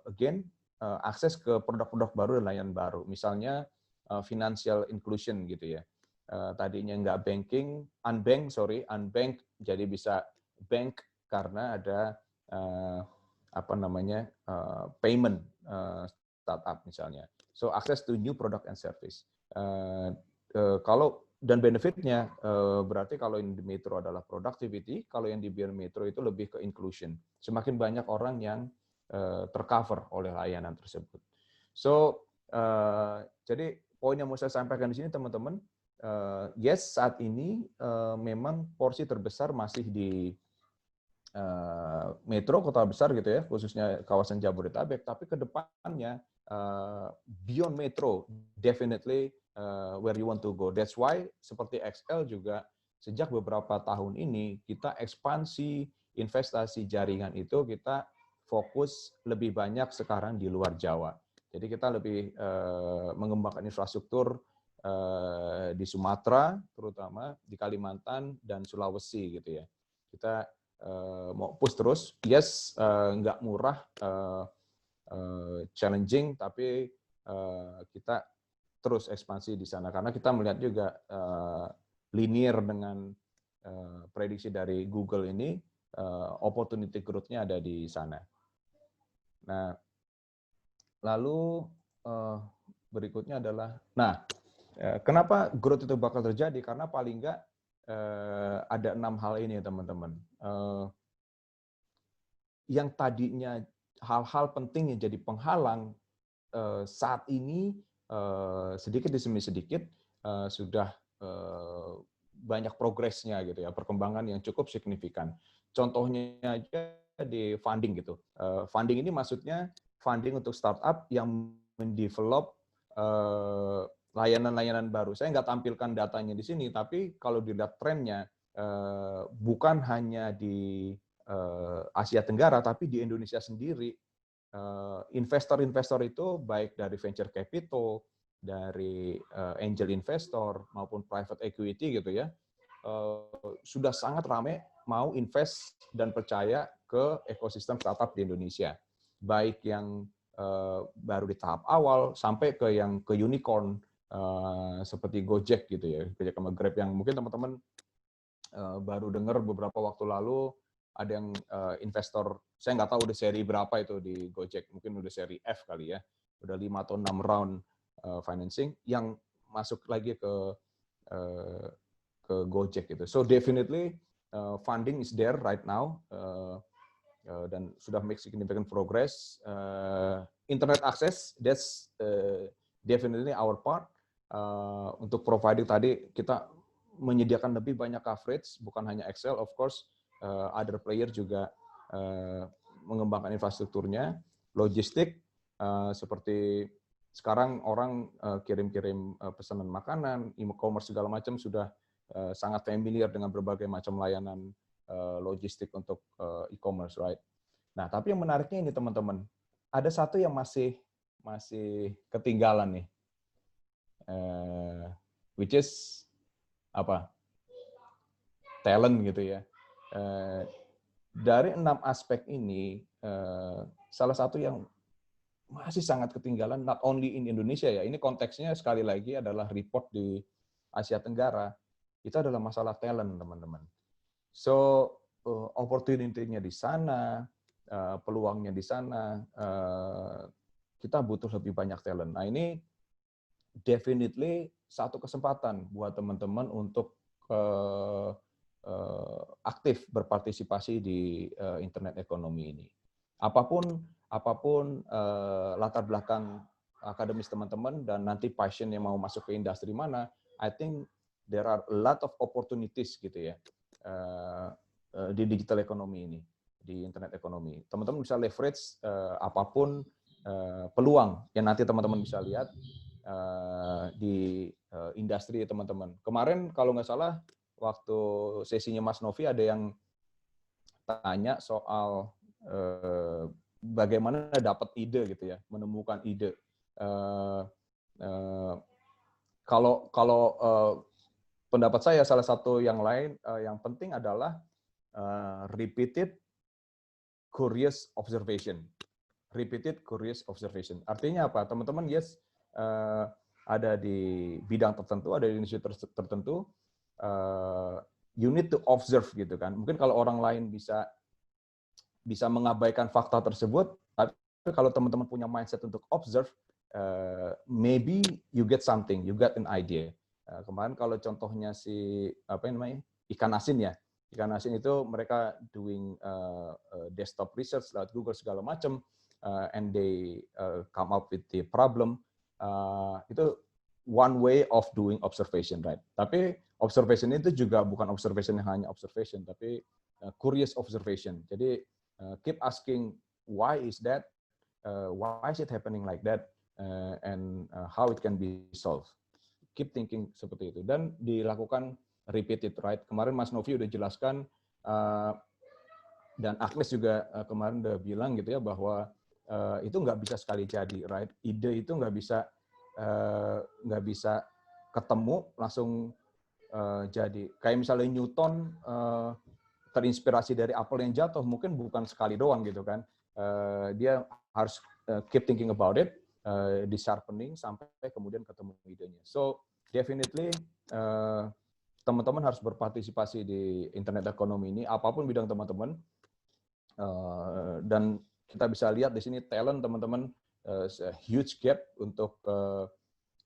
again akses ke produk-produk baru dan layanan baru, misalnya financial inclusion gitu ya. Tadinya nggak banking, unbanked jadi bisa bank karena ada payment startup misalnya. So access to new product and service. Kalau dan benefitnya berarti kalau yang di metro adalah productivity, kalau yang di beyond metro itu lebih ke inclusion. Semakin banyak orang yang tercover oleh layanan tersebut. So jadi poin yang mau saya sampaikan di sini teman-teman, yes saat ini memang porsi terbesar masih di metro kota besar gitu ya, khususnya kawasan Jabodetabek, tapi ke depannya beyond metro, definitely where you want to go. That's why seperti XL juga sejak beberapa tahun ini kita ekspansi investasi jaringan itu kita fokus lebih banyak sekarang di luar Jawa. Jadi kita lebih mengembangkan infrastruktur di Sumatera, terutama di Kalimantan dan Sulawesi gitu ya. Kita mau push terus, yes, nggak murah, challenging, tapi kita terus ekspansi di sana karena kita melihat juga linear dengan prediksi dari Google ini, opportunity growth-nya ada di sana. Nah, lalu berikutnya adalah, kenapa growth itu bakal terjadi? Karena paling nggak ada 6 hal ini, teman-teman. Yang tadinya hal-hal penting yang jadi penghalang saat ini sedikit demi sedikit sudah banyak progresnya gitu ya, perkembangan yang cukup signifikan. Contohnya aja di funding gitu. Funding ini maksudnya funding untuk startup yang mendevelop layanan-layanan baru. Saya nggak tampilkan datanya di sini, tapi kalau dilihat trennya, bukan hanya di Asia Tenggara, tapi di Indonesia sendiri, investor-investor itu baik dari venture capital, dari angel investor maupun private equity gitu ya, sudah sangat ramai mau invest dan percaya ke ekosistem startup di Indonesia, baik yang baru di tahap awal sampai ke yang ke unicorn seperti Gojek gitu ya, Gojek sama Grab yang mungkin teman-teman baru dengar beberapa waktu lalu. Ada yang investor, saya nggak tahu udah seri berapa itu di Gojek, mungkin udah seri F kali ya, udah 5 atau 6 round financing yang masuk lagi ke Gojek gitu. So definitely funding is there right now dan sudah make significant progress. Internet access, that's definitely our part. Untuk providing tadi kita menyediakan lebih banyak coverage, bukan hanya Excel, of course. Other player juga mengembangkan infrastrukturnya, logistik, seperti sekarang orang kirim-kirim pesanan makanan, e-commerce segala macam sudah sangat familiar dengan berbagai macam layanan logistik untuk e-commerce, right? Nah, tapi yang menariknya ini teman-teman, ada satu yang masih ketinggalan nih, which is apa? Talent gitu ya. Dari 6 aspek ini, salah satu yang masih sangat ketinggalan, not only in Indonesia ya, ini konteksnya sekali lagi adalah report di Asia Tenggara, itu adalah masalah talent, teman-teman. So, opportunity-nya di sana, peluangnya di sana, kita butuh lebih banyak talent. Nah, ini definitely satu kesempatan buat teman-teman untuk aktif berpartisipasi di internet ekonomi ini. Apapun latar belakang akademis teman-teman dan nanti passion yang mau masuk ke industri mana, I think there are a lot of opportunities gitu ya di digital ekonomi ini, di internet ekonomi. Teman-teman bisa leverage apapun peluang yang nanti teman-teman bisa lihat di industri teman-teman. Kemarin kalau nggak salah waktu sesinya Mas Novi ada yang tanya soal bagaimana dapat ide gitu ya, menemukan ide. Kalau pendapat saya salah satu yang lain yang penting adalah repeated curious observation. Repeated curious observation. Artinya apa? Teman-teman, yes, ada di bidang tertentu, ada di industri tertentu, you need to observe gitu kan. Mungkin kalau orang lain bisa mengabaikan fakta tersebut, tapi kalau teman-teman punya mindset untuk observe, maybe you get something, you get an idea. Kemarin kalau contohnya si ikan asin ya, ikan asin itu mereka doing desktop research lewat Google segala macam, and they come up with the problem. Itu one way of doing observation, right? Tapi observation itu juga bukan observation yang hanya observation, tapi curious observation. Jadi keep asking why is that, why is it happening like that, and how it can be solved. Keep thinking seperti itu dan dilakukan repeated, right? Kemarin Mas Novi udah jelaskan dan Agnes juga kemarin udah bilang gitu ya bahwa itu nggak bisa sekali jadi, right? Ide itu nggak bisa ketemu langsung jadi. Kayak misalnya Newton terinspirasi dari apel yang jatuh, mungkin bukan sekali doang gitu kan. Dia harus keep thinking about it, di sharpening sampai kemudian ketemu idenya. So definitely teman-teman harus berpartisipasi di internet ekonomi ini, apapun bidang teman-teman. Dan kita bisa lihat di sini talent teman-teman, huge gap untuk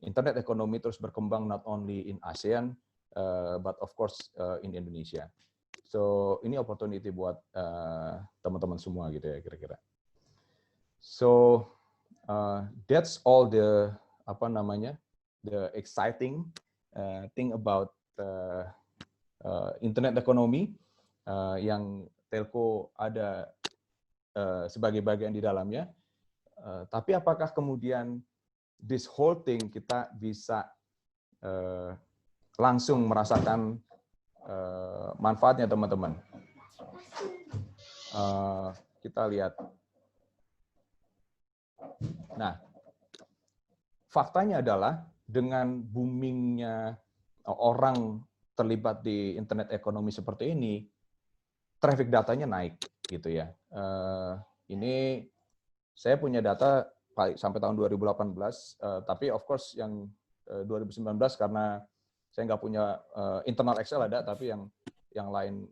internet ekonomi terus berkembang not only in ASEAN, but of course in Indonesia. So ini opportunity buat teman-teman semua gitu ya kira-kira. So that's all the the exciting thing about internet ekonomi yang telco ada sebagai bagian di dalamnya. Tapi apakah kemudian this whole thing kita bisa langsung merasakan manfaatnya teman-teman? Kita lihat. Nah, faktanya adalah dengan boomingnya orang terlibat di internet ekonomi seperti ini, traffic datanya naik gitu ya. Ini saya punya data sampai tahun 2018, tapi of course yang 2019 karena saya nggak punya internal Excel ada, tapi yang lain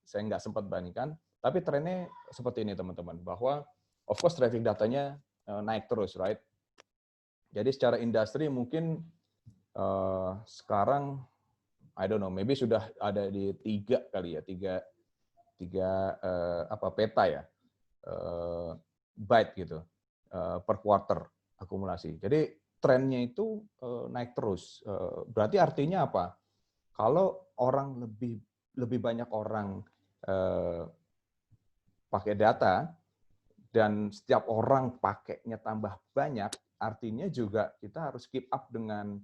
saya nggak sempat bandingkan. Tapi trennya seperti ini teman-teman, bahwa of course traffic datanya naik terus, right? Jadi secara industri mungkin sekarang I don't know, maybe sudah ada di 3 kali ya, tiga peta ya, byte gitu per quarter akumulasi. Jadi trennya itu naik terus. Berarti artinya apa? Kalau orang lebih banyak orang pakai data dan setiap orang pakainya tambah banyak, artinya juga kita harus keep up dengan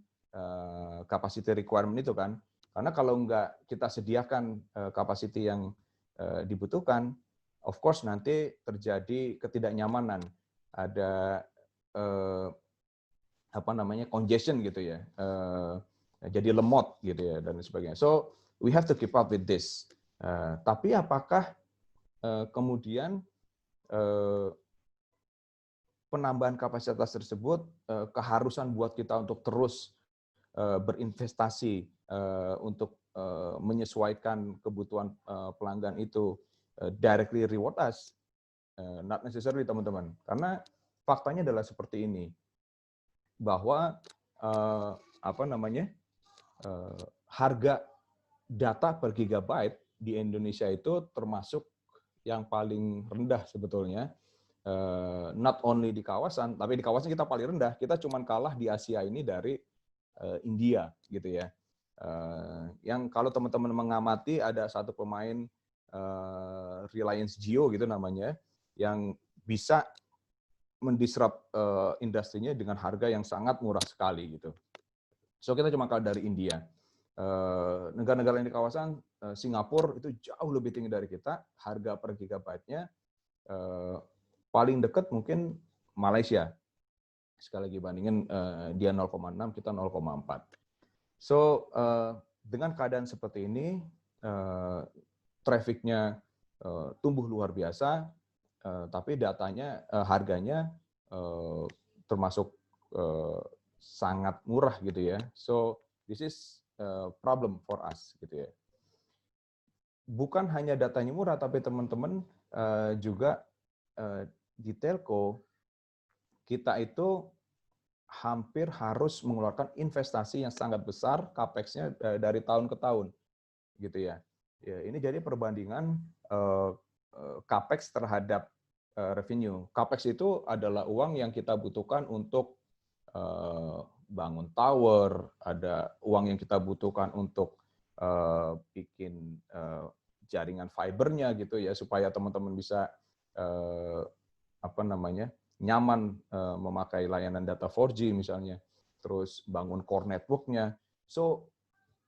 capacity requirement itu kan. Karena kalau nggak kita sediakan capacity yang dibutuhkan, of course nanti terjadi ketidaknyamanan, ada congestion gitu ya, jadi lemot gitu ya dan sebagainya. So we have to keep up with this. Tapi apakah kemudian penambahan kapasitas tersebut keharusan buat kita untuk terus berinvestasi untuk menyesuaikan kebutuhan pelanggan itu directly reward us? Not necessarily teman-teman, karena faktanya adalah seperti ini, bahwa harga data per gigabyte di Indonesia itu termasuk yang paling rendah sebetulnya. Not only di kawasan, tapi di kawasan kita paling rendah. Kita cuma kalah di Asia ini dari India gitu ya. Yang kalau teman-teman mengamati ada satu pemain Reliance Jio gitu namanya, yang bisa mendisrupt industrinya dengan harga yang sangat murah sekali gitu. So kita cuma kalah dari India. Negara-negara yang di kawasan Singapura itu jauh lebih tinggi dari kita, harga per gigabyte-nya paling dekat mungkin Malaysia. Sekali lagi bandingin dia 0,6, kita 0,4. So dengan keadaan seperti ini, traffic-nya tumbuh luar biasa, tapi datanya, harganya termasuk sangat murah gitu ya. So this is problem for us gitu ya. Bukan hanya datanya murah, tapi teman-teman juga di telco kita itu hampir harus mengeluarkan investasi yang sangat besar, capex-nya dari tahun ke tahun, gitu ya. Ya ini jadi perbandingan capex terhadap revenue. Capex itu adalah uang yang kita butuhkan untuk bangun tower, ada uang yang kita butuhkan untuk bikin jaringan fibernya gitu ya, supaya teman-teman bisa nyaman memakai layanan data 4G misalnya, terus bangun core network-nya. So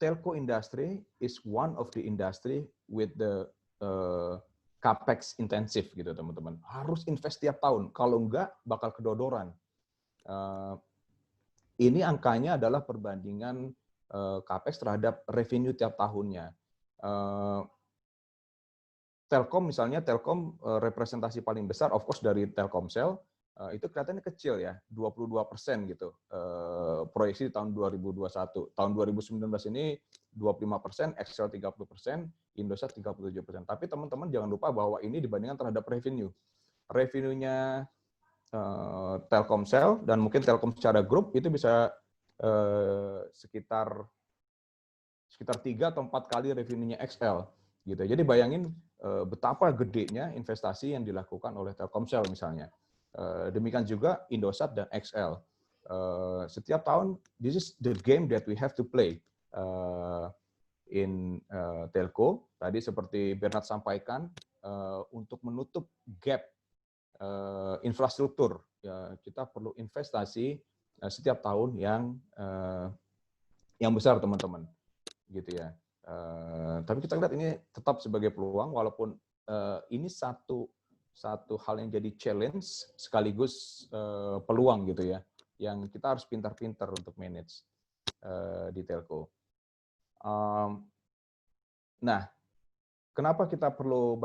telco industry is one of the industry with the capex intensif gitu teman-teman. Harus invest tiap tahun, kalau enggak bakal kedodoran. Ini angkanya adalah perbandingan capex terhadap revenue tiap tahunnya. Telkom misalnya, Telkom representasi paling besar, of course dari Telkomsel, itu kelihatannya kecil ya, 22% gitu. Proyeksi di tahun 2021. Tahun 2019 ini 25%, XL 30%, Indosat 37%. Tapi teman-teman jangan lupa bahwa ini dibandingkan terhadap revenue. Revenue-nya Telkomsel dan mungkin Telkom secara grup itu bisa sekitar 3 atau 4 kali revenue-nya XL gitu. Jadi bayangin betapa gedenya investasi yang dilakukan oleh Telkomsel misalnya. Demikian juga Indosat dan XL. Setiap tahun, this is the game that we have to play in telco. Tadi seperti Bernard sampaikan, untuk menutup gap infrastruktur, ya, kita perlu investasi setiap tahun yang besar teman-teman, gitu ya. Tapi kita lihat ini tetap sebagai peluang, walaupun ini satu hal yang jadi challenge sekaligus peluang gitu ya, yang kita harus pintar-pintar untuk manage di telco. Nah, kenapa kita perlu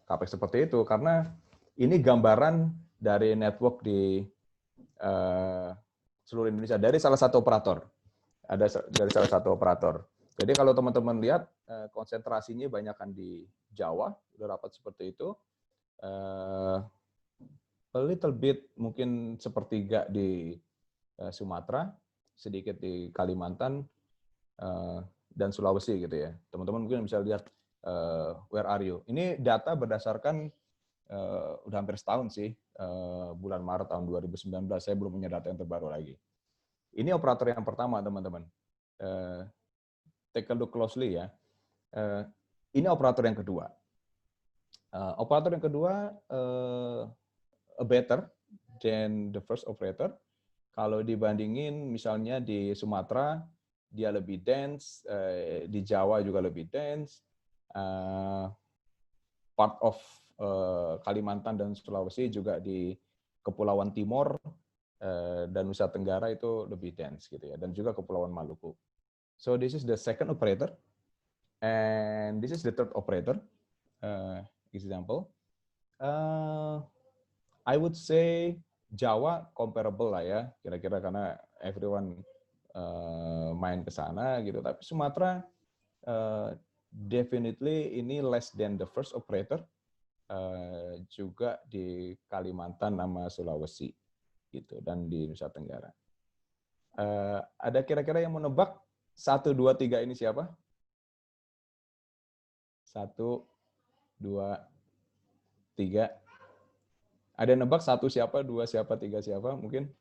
capex seperti itu? Karena ini gambaran dari network di seluruh Indonesia dari salah satu operator. Dari salah satu operator. Jadi kalau teman-teman lihat konsentrasinya banyakkan di Jawa, udah rapat seperti itu. A little bit mungkin sepertiga di Sumatera, sedikit di Kalimantan dan Sulawesi gitu ya. Teman-teman mungkin bisa lihat where are you. Ini data berdasarkan udah hampir setahun sih, bulan Maret tahun 2019. Saya belum punya data yang terbaru lagi. Ini operator yang pertama, teman-teman. Take a look closely ya. Ini operator yang kedua. Operator yang kedua better than the first operator. Kalau dibandingin misalnya di Sumatera, dia lebih dense, di Jawa juga lebih dense, part of Kalimantan dan Sulawesi juga di Kepulauan Timor dan Nusa Tenggara itu lebih dense gitu ya, dan juga Kepulauan Maluku. So this is the second operator, and this is the third operator. Example, I would say Jawa comparable lah ya, kira-kira karena everyone main ke sana gitu. Tapi Sumatera definitely ini less than the first operator, juga di Kalimantan sama Sulawesi gitu, dan di Nusa Tenggara. Ada kira-kira yang menebak 1, 2, 3 ini siapa? 1, 2, 3. Ada yang nebak 1 siapa, 2 siapa, 3 siapa mungkin?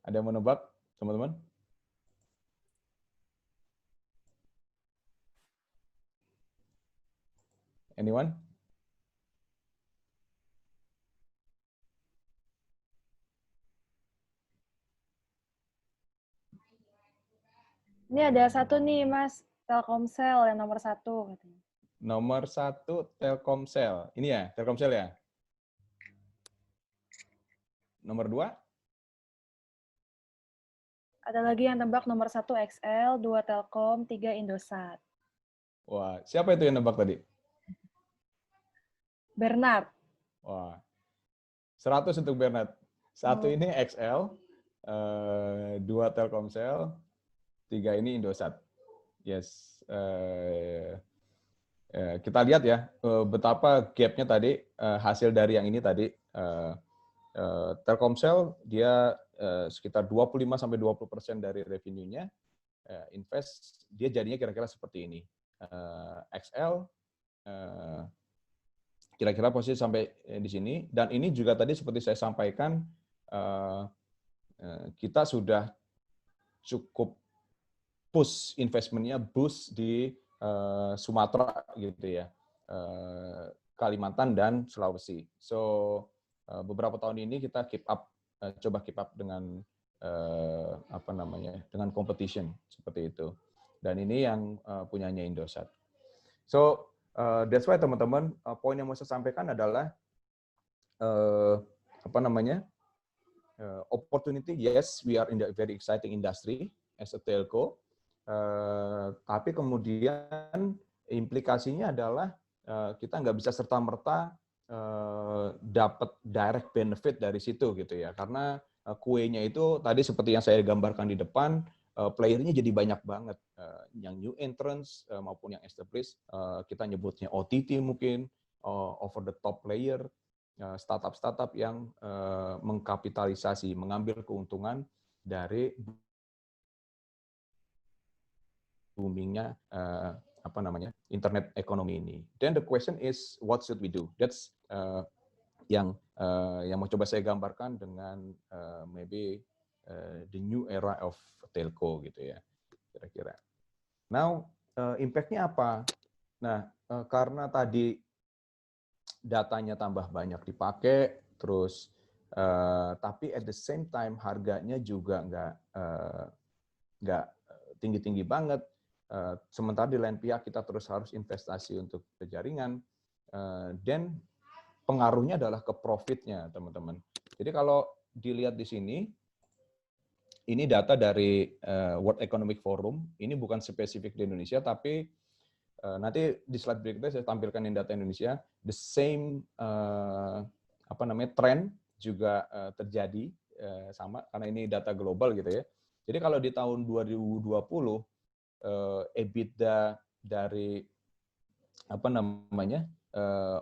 Ada yang menebak, teman-teman? Anyone? Ini ada satu nih, Mas. Telkomsel yang nomor 1. Katanya. Nomor 1 Telkomsel. Ini ya, Telkomsel ya? Nomor 2? Ada lagi yang tebak nomor 1 XL, 2 Telkom, 3 Indosat. Wah, siapa itu yang nebak tadi? Bernard. Wah, 100 untuk Bernard. 1 ini XL, 2 Telkomsel, 3 ini Indosat. Yes. Kita lihat ya, betapa gap-nya tadi, hasil dari yang ini tadi. Telkomsel, dia sekitar 25-20% dari revenue-nya, invest, dia jadinya kira-kira seperti ini. XL, kira-kira posisi sampai di sini. Dan ini juga tadi seperti saya sampaikan, kita sudah cukup push investment-nya boost di Sumatera gitu ya. Kalimantan dan Sulawesi. So beberapa tahun ini kita coba keep up dengan dengan competition seperti itu. Dan ini yang punyanya Indosat. So that's why teman-teman, poin yang mau saya sampaikan adalah opportunity. Yes, we are in the very exciting industry as a telco. Tapi kemudian implikasinya adalah kita nggak bisa serta-merta dapat direct benefit dari situ gitu ya, karena kuenya itu tadi seperti yang saya gambarkan di depan, playernya jadi banyak banget, yang new entrants maupun yang established, kita nyebutnya OTT mungkin, over the top player, startup yang mengkapitalisasi, mengambil keuntungan dari boomingnya internet ekonomi ini. Then the question is, what should we do? That's yang mau coba saya gambarkan dengan maybe the new era of telco gitu ya, kira-kira. Now, impact-nya apa? Nah, karena tadi datanya tambah banyak dipakai, terus tapi at the same time harganya juga nggak tinggi-tinggi banget. Sementara di lain pihak kita terus harus investasi untuk jaringan, dan pengaruhnya adalah ke profitnya, teman-teman. Jadi kalau dilihat di sini, ini data dari World Economic Forum. Ini bukan spesifik di Indonesia, tapi nanti di slide berikutnya saya tampilkan data Indonesia. The same trend juga terjadi sama, karena ini data global gitu ya. Jadi kalau di tahun 2020 EBITDA dari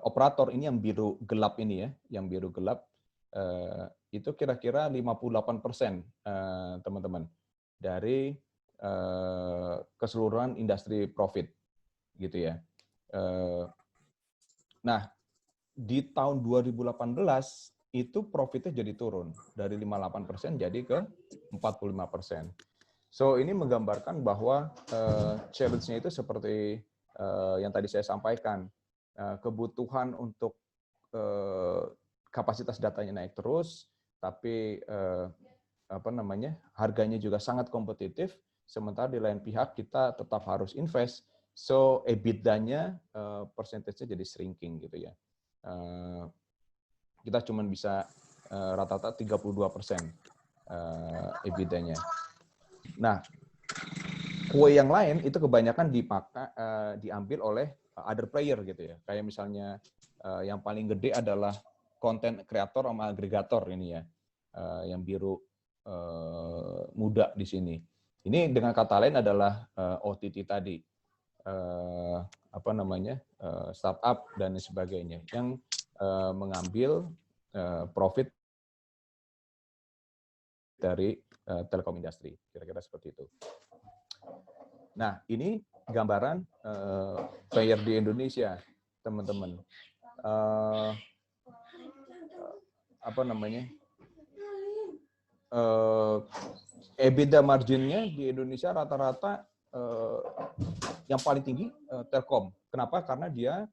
operator ini yang biru gelap ini ya, yang biru gelap itu kira-kira 58%, teman-teman, dari keseluruhan industri profit gitu ya. Nah, di tahun 2018 itu profitnya jadi turun dari 58% jadi ke 45%. So ini menggambarkan bahwa challenge-nya itu seperti yang tadi saya sampaikan, kebutuhan untuk kapasitas datanya naik terus, tapi harganya juga sangat kompetitif. Sementara di lain pihak kita tetap harus invest, so EBITDA-nya persentasenya jadi shrinking gitu ya. Kita cuma bisa rata-rata 32% EBITDA-nya. Nah, kue yang lain itu kebanyakan diambil oleh other player gitu ya. Kayak misalnya yang paling gede adalah content creator sama agregator ini ya, yang biru muda di sini. Ini dengan kata lain adalah OTT tadi, startup dan sebagainya yang mengambil profit dari telekom industri, kira-kira seperti itu. Nah, ini gambaran player di Indonesia, teman-teman. EBITDA marginnya di Indonesia rata-rata yang paling tinggi Telkom. Kenapa? Karena dia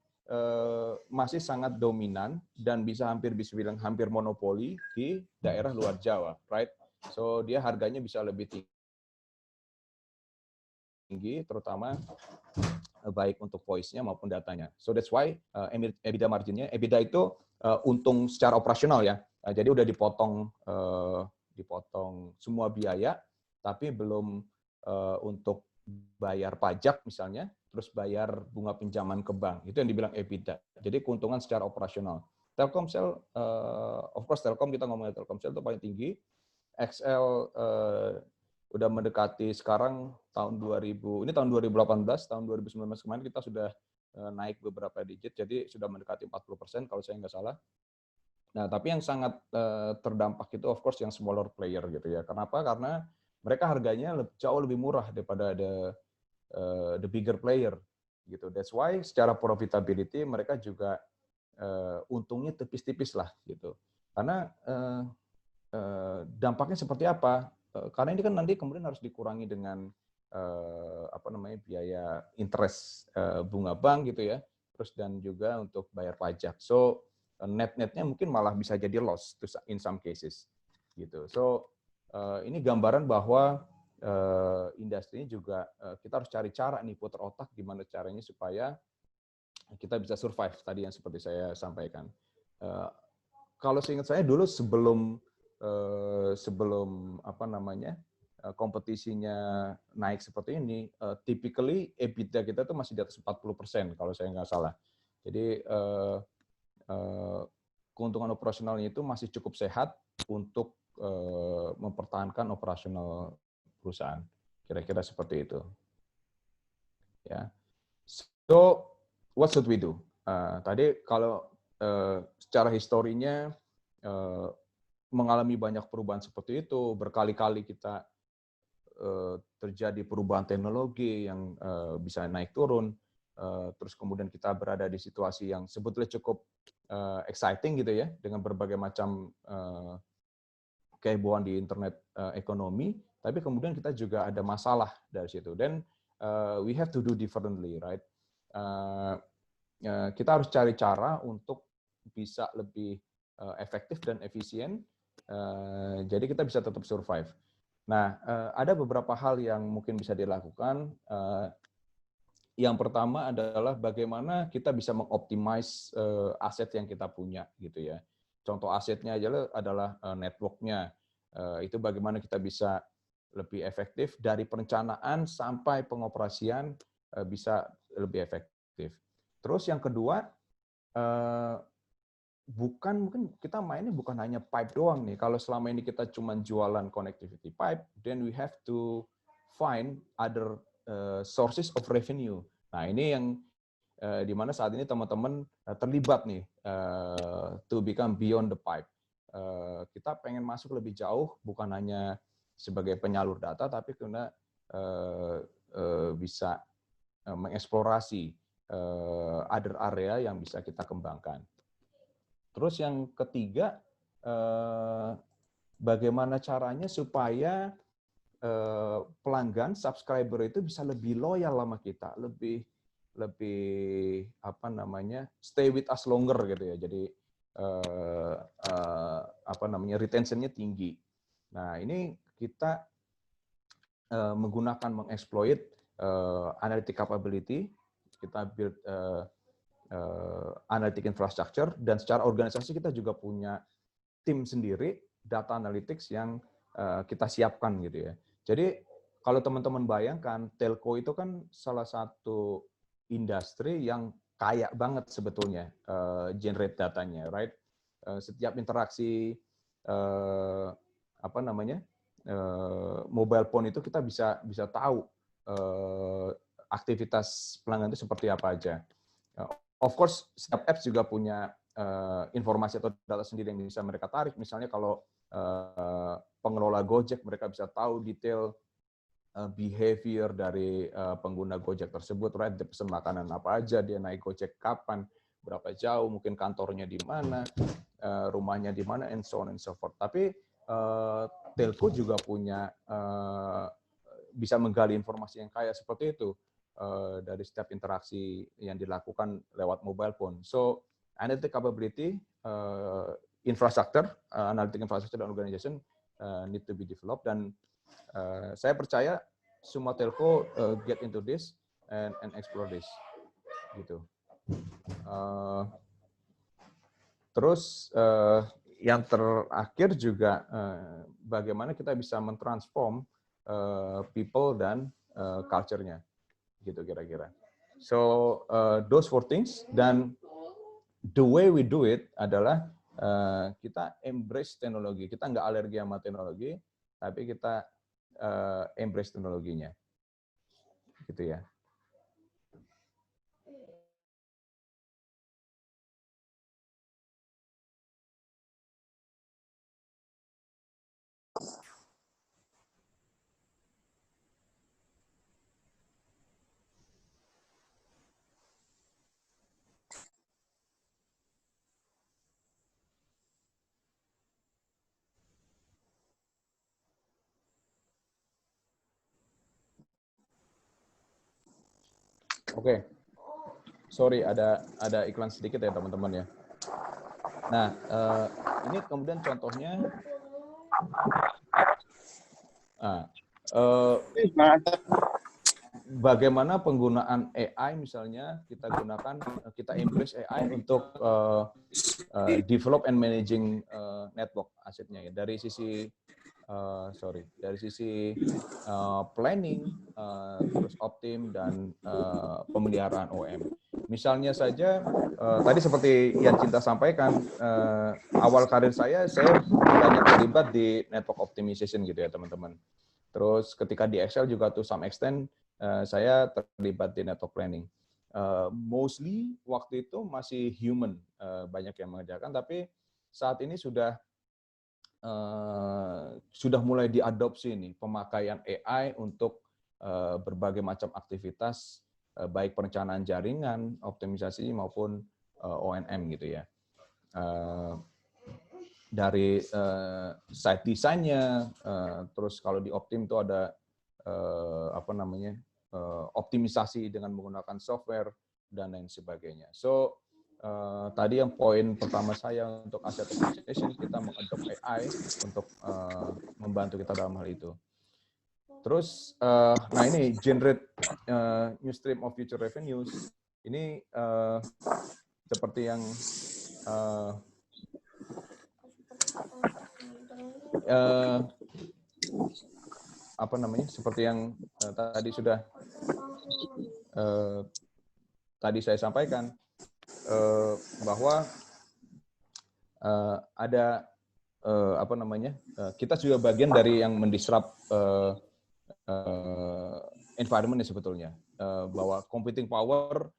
masih sangat dominan dan bisa bisa bilang hampir monopoli di daerah luar Jawa, right? So dia harganya bisa lebih tinggi, terutama baik untuk voice-nya maupun datanya. So that's why EBITDA marginnya, EBITDA itu untung secara operasional ya. Jadi udah dipotong semua biaya, tapi belum untuk bayar pajak misalnya, terus bayar bunga pinjaman ke bank. Itu yang dibilang EBITDA. Jadi keuntungan secara operasional. Telkomsel, of course Telkom, kita ngomongin Telkomsel itu paling tinggi. XL udah mendekati sekarang tahun 2018, tahun 2019 kemarin kita sudah naik beberapa digit, jadi sudah mendekati 40% kalau saya nggak salah. Nah, tapi yang sangat terdampak itu of course yang smaller player gitu ya. Kenapa? Karena mereka harganya jauh lebih murah daripada the bigger player gitu. That's why secara profitability mereka juga untungnya tipis-tipis lah gitu. Karena dampaknya seperti apa? Karena ini kan nanti kemudian harus dikurangi dengan biaya interest bunga bank gitu ya. terus dan juga untuk bayar pajak. So net-netnya mungkin malah bisa jadi loss in some cases gitu. So ini gambaran bahwa industri juga kita harus cari cara nih, putar otak gimana caranya supaya kita bisa survive tadi yang seperti saya sampaikan. Kalau seingat saya dulu sebelum apa namanya kompetisinya naik seperti ini, typically EBITDA kita tuh masih di atas 40% kalau saya nggak salah. Jadi keuntungan operasionalnya itu masih cukup sehat untuk mempertahankan operasional perusahaan. Kira-kira seperti itu. Ya. So, what should we do? Tadi kalau secara historinya mengalami banyak perubahan seperti itu, berkali-kali kita terjadi perubahan teknologi yang bisa naik turun, terus kemudian kita berada di situasi yang sebetulnya cukup exciting gitu ya, dengan berbagai macam kehebohan di internet ekonomi, tapi kemudian kita juga ada masalah dari situ. Dan we have to do differently, right? Kita harus cari cara untuk bisa lebih efektif dan efisien, jadi kita bisa tetap survive. Nah, ada beberapa hal yang mungkin bisa dilakukan. Yang pertama adalah bagaimana kita bisa mengoptimize aset yang kita punya, gitu ya. Contoh asetnya adalah network-nya. Itu bagaimana kita bisa lebih efektif dari perencanaan sampai pengoperasian bisa lebih efektif. Terus yang kedua, mungkin kita mainnya bukan hanya pipe doang nih. Kalau selama ini kita cuma jualan connectivity pipe, then we have to find other sources of revenue. Nah, ini yang di mana saat ini teman-teman terlibat nih to become beyond the pipe. Kita pengen masuk lebih jauh, bukan hanya sebagai penyalur data, tapi karena bisa mengeksplorasi other area yang bisa kita kembangkan. Terus yang ketiga, bagaimana caranya supaya pelanggan, subscriber itu bisa lebih loyal sama kita, lebih apa namanya, stay with us longer gitu ya. Jadi apa namanya, retention-nya tinggi. Nah, ini kita menggunakan mengeksploit analytic capability, kita build analytic infrastructure, dan secara organisasi kita juga punya tim sendiri data analytics yang kita siapkan gitu ya. Jadi kalau teman-teman bayangkan, telco itu kan salah satu industri yang kaya banget sebetulnya generate datanya, right? Setiap interaksi apa namanya mobile phone itu kita bisa tahu aktivitas pelanggan itu seperti apa aja. Of course, setiap apps juga punya informasi atau data sendiri yang bisa mereka tarik. Misalnya kalau pengelola Gojek, mereka bisa tahu detail behavior dari pengguna Gojek tersebut, right? Dia pesan makanan apa aja, dia naik Gojek kapan, berapa jauh, mungkin kantornya di mana, rumahnya di mana, and so on and so forth. Tapi telco juga punya bisa menggali informasi yang kaya seperti itu dari setiap interaksi yang dilakukan lewat mobile phone. So, analytic capability, infrastructure, analytic infrastructure dan organization need to be developed, dan saya percaya semua telco get into this and explore this, gitu. Terus yang terakhir juga bagaimana kita bisa mentransform people dan culture-nya, gitu kira-kira. So those four things, dan the way we do it adalah kita embrace teknologi. Kita nggak alergi sama teknologi, tapi kita embrace teknologinya, gitu ya. Oke. sorry ada iklan sedikit ya teman-teman ya. Nah, ini kemudian contohnya. Nah, bagaimana penggunaan AI misalnya kita embrace AI untuk develop and managing network asetnya ya dari sisi planning, terus optim dan pemeliharaan OM. Misalnya saja tadi seperti yang Cinta sampaikan, awal karir saya banyak terlibat di network optimization gitu ya teman-teman. Terus ketika di Excel juga to some extent saya terlibat di network planning. Mostly waktu itu masih human, banyak yang mengerjakan, tapi saat ini sudah mulai diadopsi nih pemakaian AI untuk berbagai macam aktivitas, baik perencanaan jaringan, optimisasi maupun O&M gitu ya. Dari site desainnya, terus kalau di Optim itu ada optimisasi dengan menggunakan software dan lain sebagainya. So tadi yang poin pertama saya untuk asset optimization, kita mengadopt AI untuk membantu kita dalam hal itu. Terus, nah ini generate new stream of future revenues. Ini seperti yang seperti yang tadi sudah tadi saya sampaikan, bahwa ada kita juga bagian dari yang mendisrupt environment sebetulnya, bahwa computing power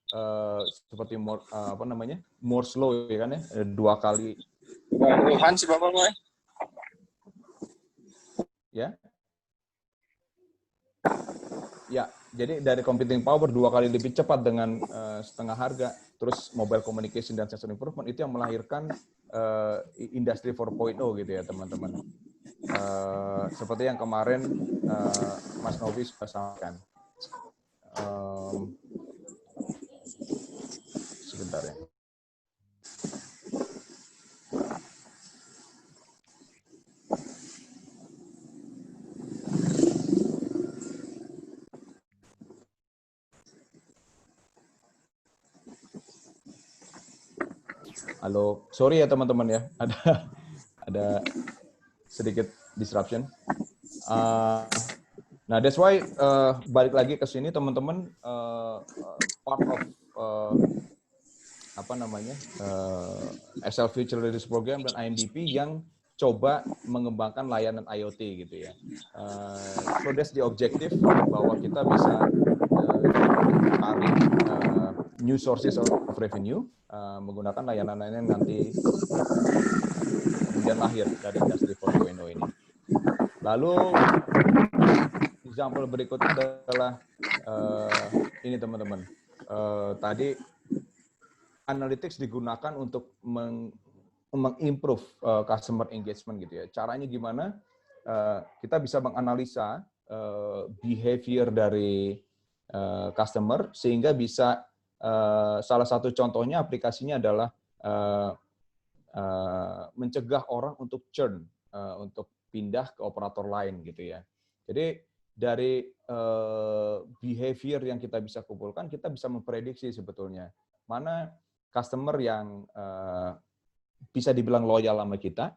seperti more slow ya kan ya, 2 kali. Wuhan sih Bapak mulai. Ya, jadi dari computing power 2 kali lebih cepat dengan setengah harga, terus mobile communication dan sensor improvement itu yang melahirkan industri 4.0 gitu ya teman-teman. Seperti yang kemarin Mas Novi sudah sampaikan. Sebentar ya. Halo, sorry ya teman-teman ya, ada sedikit disruption. Nah, that's why balik lagi ke sini teman-teman, part of SL Future Leaders Program dan IMDP yang coba mengembangkan layanan IoT gitu ya. So that's the objective, bahwa kita bisa cari new sources of revenue menggunakan layanan-layanan nanti kemudian lahir dari industri 4.0 ini. Lalu example berikutnya adalah ini teman-teman. Tadi analytics digunakan untuk mengimprove customer engagement gitu ya. Caranya gimana? Kita bisa menganalisa behavior dari customer sehingga bisa salah satu contohnya aplikasinya adalah mencegah orang untuk churn, untuk pindah ke operator lain gitu ya. Jadi dari behavior yang kita bisa kumpulkan, kita bisa memprediksi sebetulnya mana customer yang bisa dibilang loyal sama kita,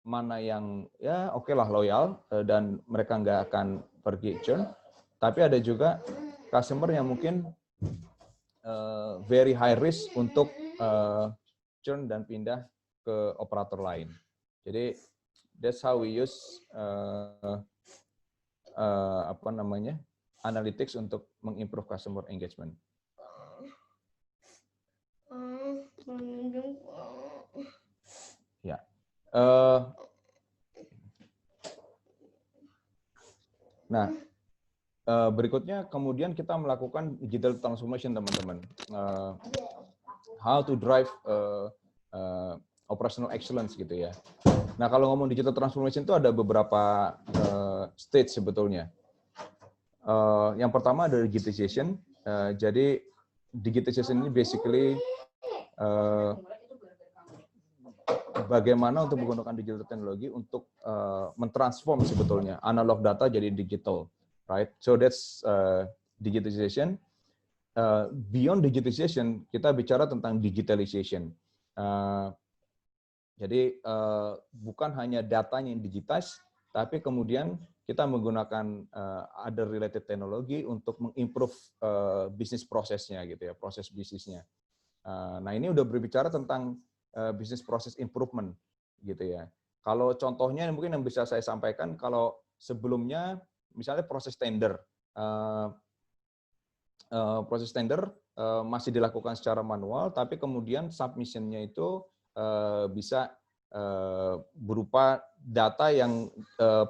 mana yang ya oke lah loyal dan mereka nggak akan pergi churn, tapi ada juga customer yang mungkin very high risk untuk churn dan pindah ke operator lain. Jadi that's how we use analytics untuk mengimprove customer engagement. Ya. Nah, berikutnya kemudian kita melakukan digital transformation teman-teman. How to drive operational excellence gitu ya. Nah kalau ngomong digital transformation itu ada beberapa stage sebetulnya. Yang pertama ada digitization. Jadi digitization ini basically bagaimana untuk menggunakan digital teknologi untuk mentransform sebetulnya analog data jadi digital, right? So that's digitization. Beyond digitization, kita bicara tentang digitalization. Jadi bukan hanya datanya yang digitize, tapi kemudian kita menggunakan other related teknologi untuk mengimprove bisnis prosesnya gitu ya, proses bisnisnya. Nah ini udah berbicara tentang business process improvement gitu ya. Kalau contohnya mungkin yang bisa saya sampaikan, kalau sebelumnya misalnya proses tender masih dilakukan secara manual, tapi kemudian submission-nya itu bisa berupa data yang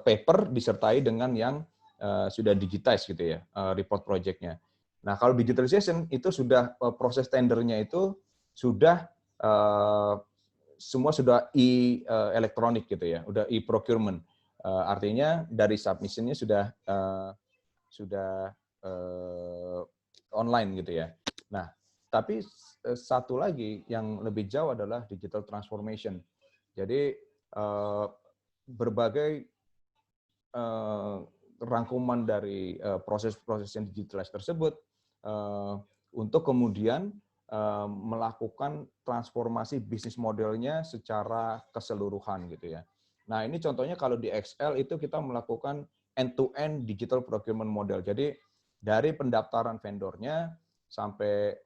paper disertai dengan yang sudah digitize gitu ya, report project-nya. Nah, kalau digitalization itu sudah proses tendernya itu sudah semua sudah elektronik gitu ya, udah e-procurement. Artinya dari submission-nya sudah online gitu ya. Nah, tapi satu lagi yang lebih jauh adalah digital transformation. Jadi berbagai rangkuman dari proses-proses yang digitalized tersebut untuk kemudian melakukan transformasi bisnis modelnya secara keseluruhan gitu ya. Nah, ini contohnya kalau di XL itu kita melakukan end-to-end digital procurement model. Jadi dari pendaftaran vendornya sampai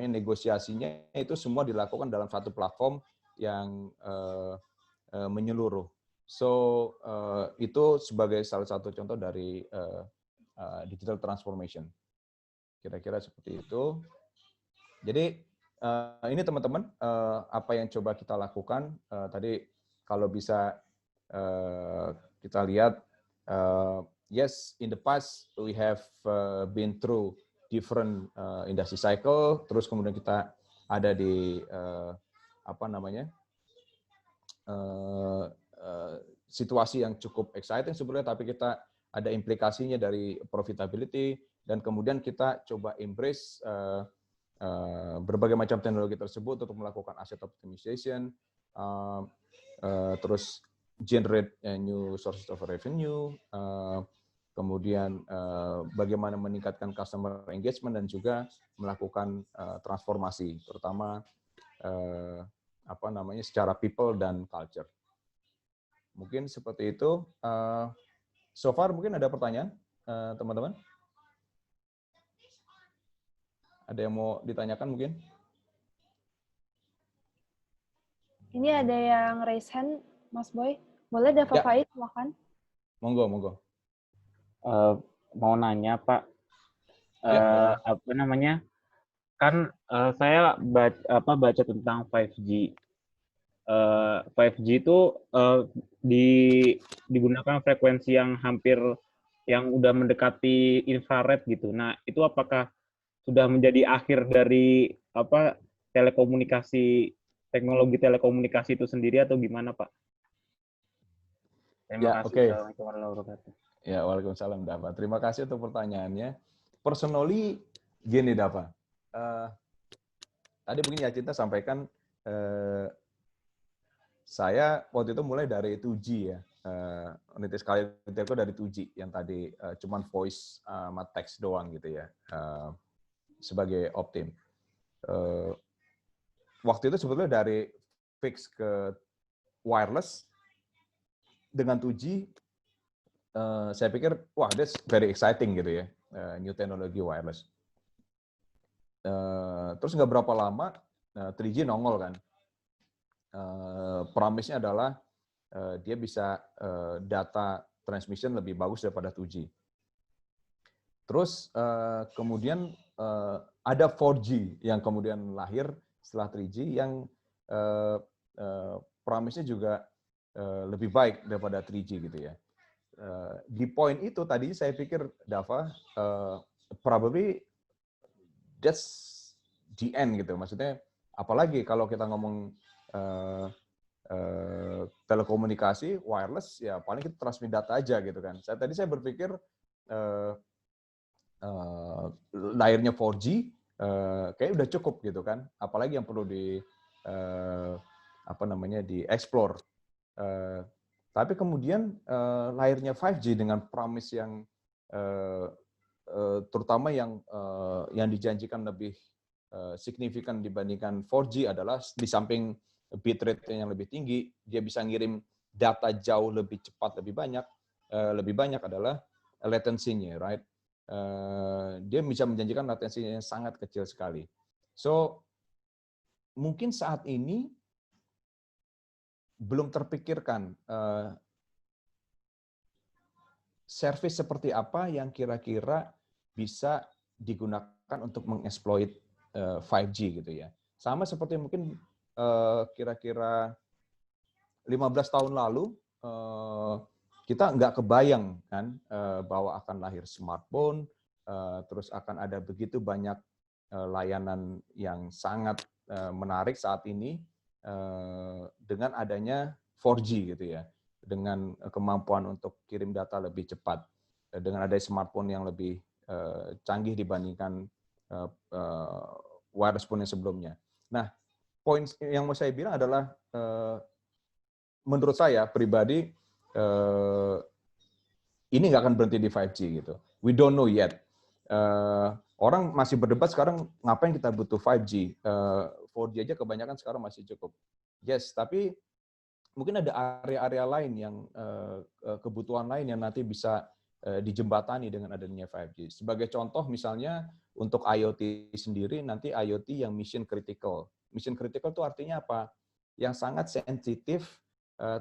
negosiasinya itu semua dilakukan dalam satu platform yang menyeluruh. So itu sebagai salah satu contoh dari digital transformation. Kira-kira seperti itu. Jadi ini teman-teman apa yang coba kita lakukan tadi kalau bisa kita lihat yes, in the past we have been through different industry cycle, terus kemudian kita ada di situasi yang cukup exciting sebenarnya, tapi kita ada implikasinya dari profitability, dan kemudian kita coba embrace berbagai macam teknologi tersebut untuk melakukan asset optimization, terus generate new sources of revenue, kemudian bagaimana meningkatkan customer engagement dan juga melakukan transformasi, terutama secara people dan culture. Mungkin seperti itu. So far mungkin ada pertanyaan, teman-teman? Ada yang mau ditanyakan mungkin? Ini ada yang raise hand, Mas Boy. Boleh Dava Faiz, silakan. Monggo. Mau nanya Pak, Ya, kan saya baca tentang 5G. 5G itu digunakan frekuensi yang hampir yang udah mendekati infrared gitu. Nah, itu apakah sudah menjadi akhir dari teknologi telekomunikasi itu sendiri atau gimana, Pak? Terima kasih. Okay. Assalamualaikum warahmatullahi wabarakatuh. Ya, waalaikumsalam, Dava. Terima kasih untuk pertanyaannya. Personally, gini, Dava. Tadi mungkin Yacinta sampaikan, saya waktu itu mulai dari 2G ya. Unit sekali telco dari 2G, yang tadi cuman voice sama text doang gitu ya. Sebagai Optim. Waktu itu sebetulnya dari fix ke wireless dengan 2G, saya pikir wah, that's very exciting gitu ya, new technology wireless. Terus nggak berapa lama 3G nongol kan. Promise-nya adalah dia bisa data transmission lebih bagus daripada 2G. Terus kemudian ada 4G yang kemudian lahir setelah 3G yang promise-nya juga lebih baik daripada 3G gitu ya. Di poin itu tadi saya pikir, Dava, probably that's the end gitu. Maksudnya apalagi kalau kita ngomong telekomunikasi wireless, ya paling kita transmit data aja gitu kan. Tadi saya berpikir lahirnya 4G kayak udah cukup gitu kan. Apalagi yang perlu di-explore. Tapi kemudian lahirnya 5G dengan promise yang terutama yang dijanjikan lebih signifikan dibandingkan 4G adalah di samping bitrate yang lebih tinggi, dia bisa ngirim data jauh lebih cepat, lebih banyak adalah latency-nya, right? Dia bisa menjanjikan latensinya yang sangat kecil sekali. So, mungkin saat ini belum terpikirkan service seperti apa yang kira-kira bisa digunakan untuk mengeksploit 5G gitu ya. Sama seperti mungkin kira-kira 15 tahun lalu kita nggak kebayang kan bahwa akan lahir smartphone, terus akan ada begitu banyak layanan yang sangat menarik saat ini dengan adanya 4G gitu ya, dengan kemampuan untuk kirim data lebih cepat, dengan adanya smartphone yang lebih canggih dibandingkan wireless phone yang sebelumnya. Nah, poin yang mau saya bilang adalah menurut saya pribadi ini nggak akan berhenti di 5G gitu. We don't know yet. Orang masih berdebat sekarang ngapain kita butuh 5G. 4G aja kebanyakan sekarang masih cukup. Yes, tapi mungkin ada area-area lain yang kebutuhan lain yang nanti bisa dijembatani dengan adanya 5G. Sebagai contoh misalnya untuk IoT sendiri, nanti IoT yang mission critical. Mission critical itu artinya apa? Yang sangat sensitif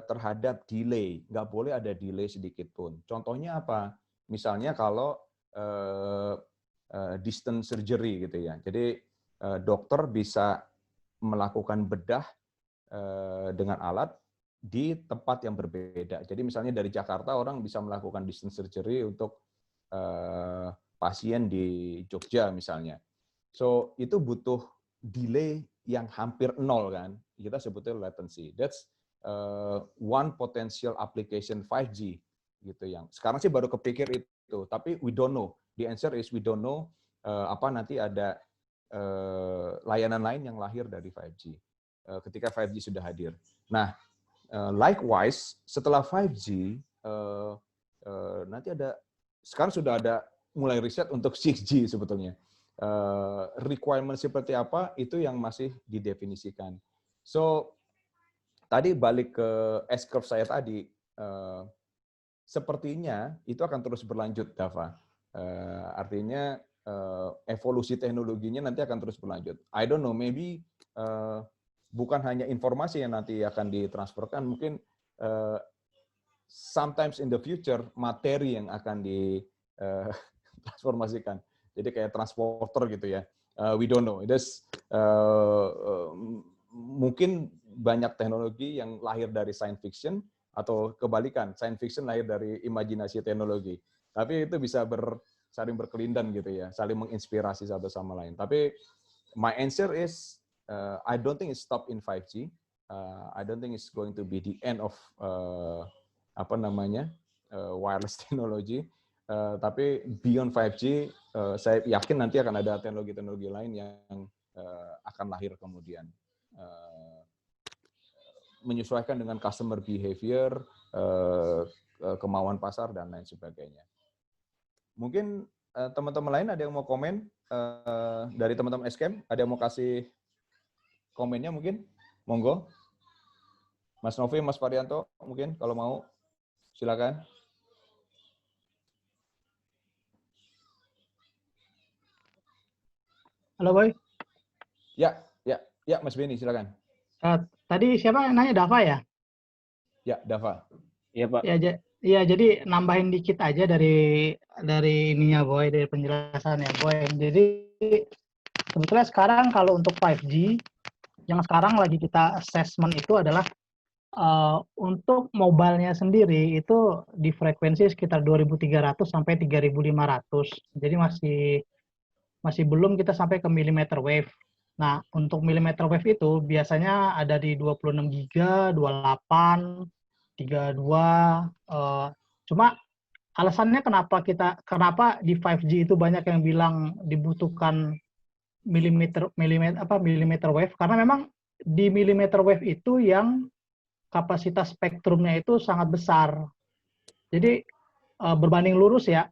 terhadap delay. Nggak boleh ada delay sedikit pun. Contohnya apa? Misalnya kalau distance surgery gitu ya. Jadi dokter bisa melakukan bedah dengan alat di tempat yang berbeda. Jadi misalnya dari Jakarta orang bisa melakukan distance surgery untuk pasien di Jogja misalnya. So itu butuh delay yang hampir nol kan. Kita sebutnya latency. That's one potential application 5G gitu yang sekarang sih baru kepikir itu. Tapi we don't know. The answer is we don't know apa nanti ada layanan lain yang lahir dari 5G ketika 5G sudah hadir. Nah, likewise, setelah 5G, nanti sekarang sudah ada mulai riset untuk 6G sebetulnya. Requirement seperti apa, itu yang masih didefinisikan. So, tadi balik ke S-curve saya tadi, sepertinya itu akan terus berlanjut, Dava. Artinya, evolusi teknologinya nanti akan terus berlanjut. I don't know, maybe bukan hanya informasi yang nanti akan ditransferkan, mungkin sometimes in the future materi yang akan ditransformasikan. Jadi kayak transporter gitu ya. We don't know. Mungkin banyak teknologi yang lahir dari science fiction atau kebalikan, science fiction lahir dari imajinasi teknologi. Tapi itu bisa saling berkelindan gitu ya, saling menginspirasi satu sama lain. Tapi my answer is I don't think it stop in 5G. I don't think it's going to be the end of wireless technology. Tapi beyond 5G, saya yakin nanti akan ada teknologi-teknologi lain yang akan lahir kemudian. Menyesuaikan dengan customer behavior, kemauan pasar, dan lain sebagainya. Mungkin teman-teman lain ada yang mau komen dari teman-teman Eskem? Ada yang mau kasih komennya mungkin? Monggo. Mas Novi, Mas Parianto, mungkin kalau mau, silakan. Halo, Boy. Ya, Mas Beni, silakan. Tadi siapa yang nanya, Dava ya? Ya, Dava. Iya, Pak. Ya, jadi nambahin dikit aja dari ininya, Boy, dari penjelasannya, Boy. Jadi sebetulnya sekarang kalau untuk 5G, yang sekarang lagi kita assessment itu adalah untuk mobile-nya sendiri itu di frekuensi sekitar 2.300 sampai 3.500. Jadi masih belum kita sampai ke millimeter wave. Nah, untuk millimeter wave itu biasanya ada di 26 giga, 28, 32. Cuma alasannya kenapa di 5G itu banyak yang bilang dibutuhkan millimeter wave, karena memang di millimeter wave itu yang kapasitas spektrumnya itu sangat besar. Jadi berbanding lurus ya,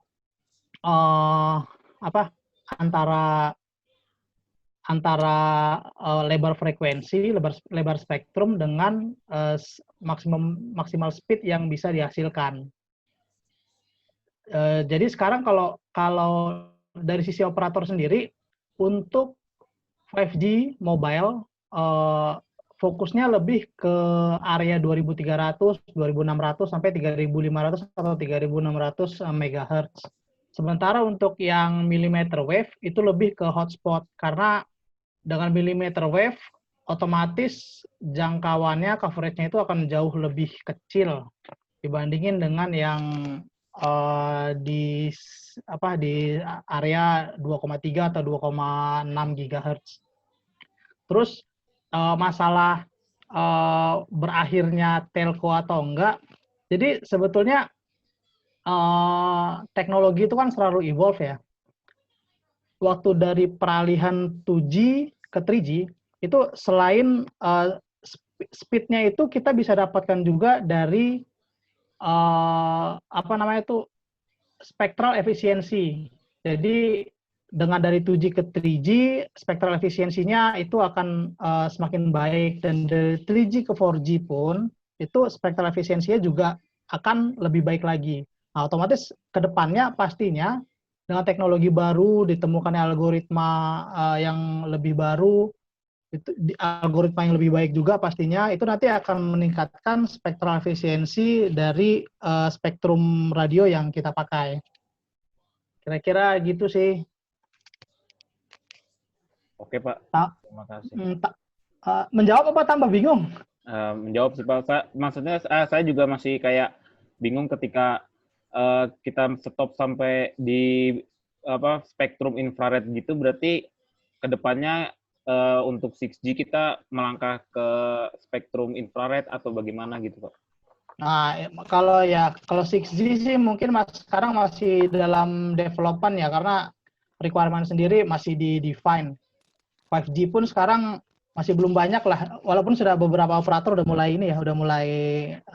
antara lebar frekuensi, lebar spektrum dengan maksimal speed yang bisa dihasilkan. Jadi sekarang kalau dari sisi operator sendiri, untuk 5G mobile fokusnya lebih ke area 2300, 2600 sampai 3500 atau 3600 MHz. Sementara untuk yang millimeter wave itu lebih ke hotspot, karena dengan millimeter wave otomatis jangkauannya, coverage-nya itu akan jauh lebih kecil dibandingin dengan yang di area 2,3 atau 2,6 GHz. Terus masalah berakhirnya telco atau enggak, jadi sebetulnya teknologi itu kan selalu evolve ya. Waktu dari peralihan 2G ke 3G, itu selain speed-nya itu kita bisa dapatkan juga dari spectral efisiensi. Jadi dengan dari 2G ke 3G, spectral efisiensinya itu akan semakin baik, dan dari 3G ke 4G pun itu spectral efisiensinya juga akan lebih baik lagi. Nah, otomatis ke depannya pastinya dengan teknologi baru, ditemukannya algoritma yang lebih baru, algoritma yang lebih baik juga pastinya, itu nanti akan meningkatkan spektral efisiensi dari spektrum radio yang kita pakai. Kira-kira gitu sih. Oke Pak, terima kasih. Menjawab apa tambah bingung? Menjawab sih Pak. Maksudnya saya juga masih kayak bingung ketika kita stop sampai di spektrum infrared gitu, berarti kedepannya untuk 6G kita melangkah ke spektrum infrared atau bagaimana gitu Pak? Nah, kalau 6G sih mungkin sekarang masih dalam development ya, karena requirement sendiri masih di-define. 5G pun sekarang masih belum banyak lah, walaupun sudah beberapa operator udah mulai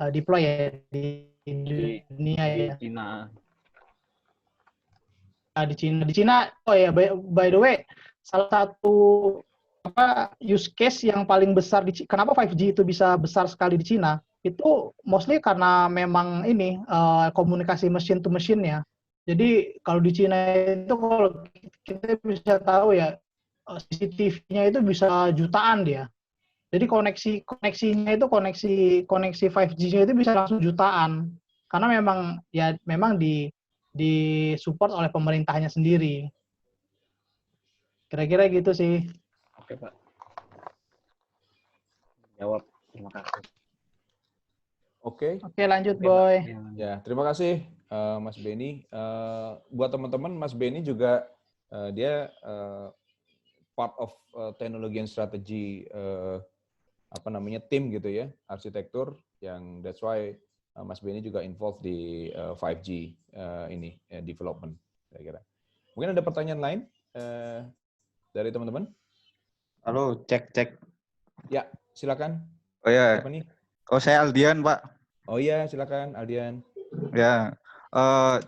deploy ya di dunia ya. Cina. Di Cina, oh ya, by the way, salah satu use case yang paling besar kenapa 5G itu bisa besar sekali di Cina, itu mostly karena memang ini komunikasi machine to machine ya. Jadi kalau di Cina itu, kalau kita bisa tahu ya, CCTV-nya itu bisa jutaan dia. Jadi koneksinya itu koneksi 5G-nya itu bisa langsung jutaan. Karena memang di support oleh pemerintahnya sendiri. Kira-kira gitu sih. Oke Pak. Jawab. Terima kasih. Oke, lanjut Boy. Ya, terima kasih Mas Benny. Buat teman-teman, Mas Benny juga dia part of teknologi and strategi tim gitu ya, arsitektur, yang that's why Mas Benny juga involved di 5G development, kira-kira. Mungkin ada pertanyaan lain dari teman-teman? Halo, cek. Ya, silakan. Oh ya. Siapa nih? Oh, saya Aldian, Pak. Oh iya, silakan Aldian. Ya.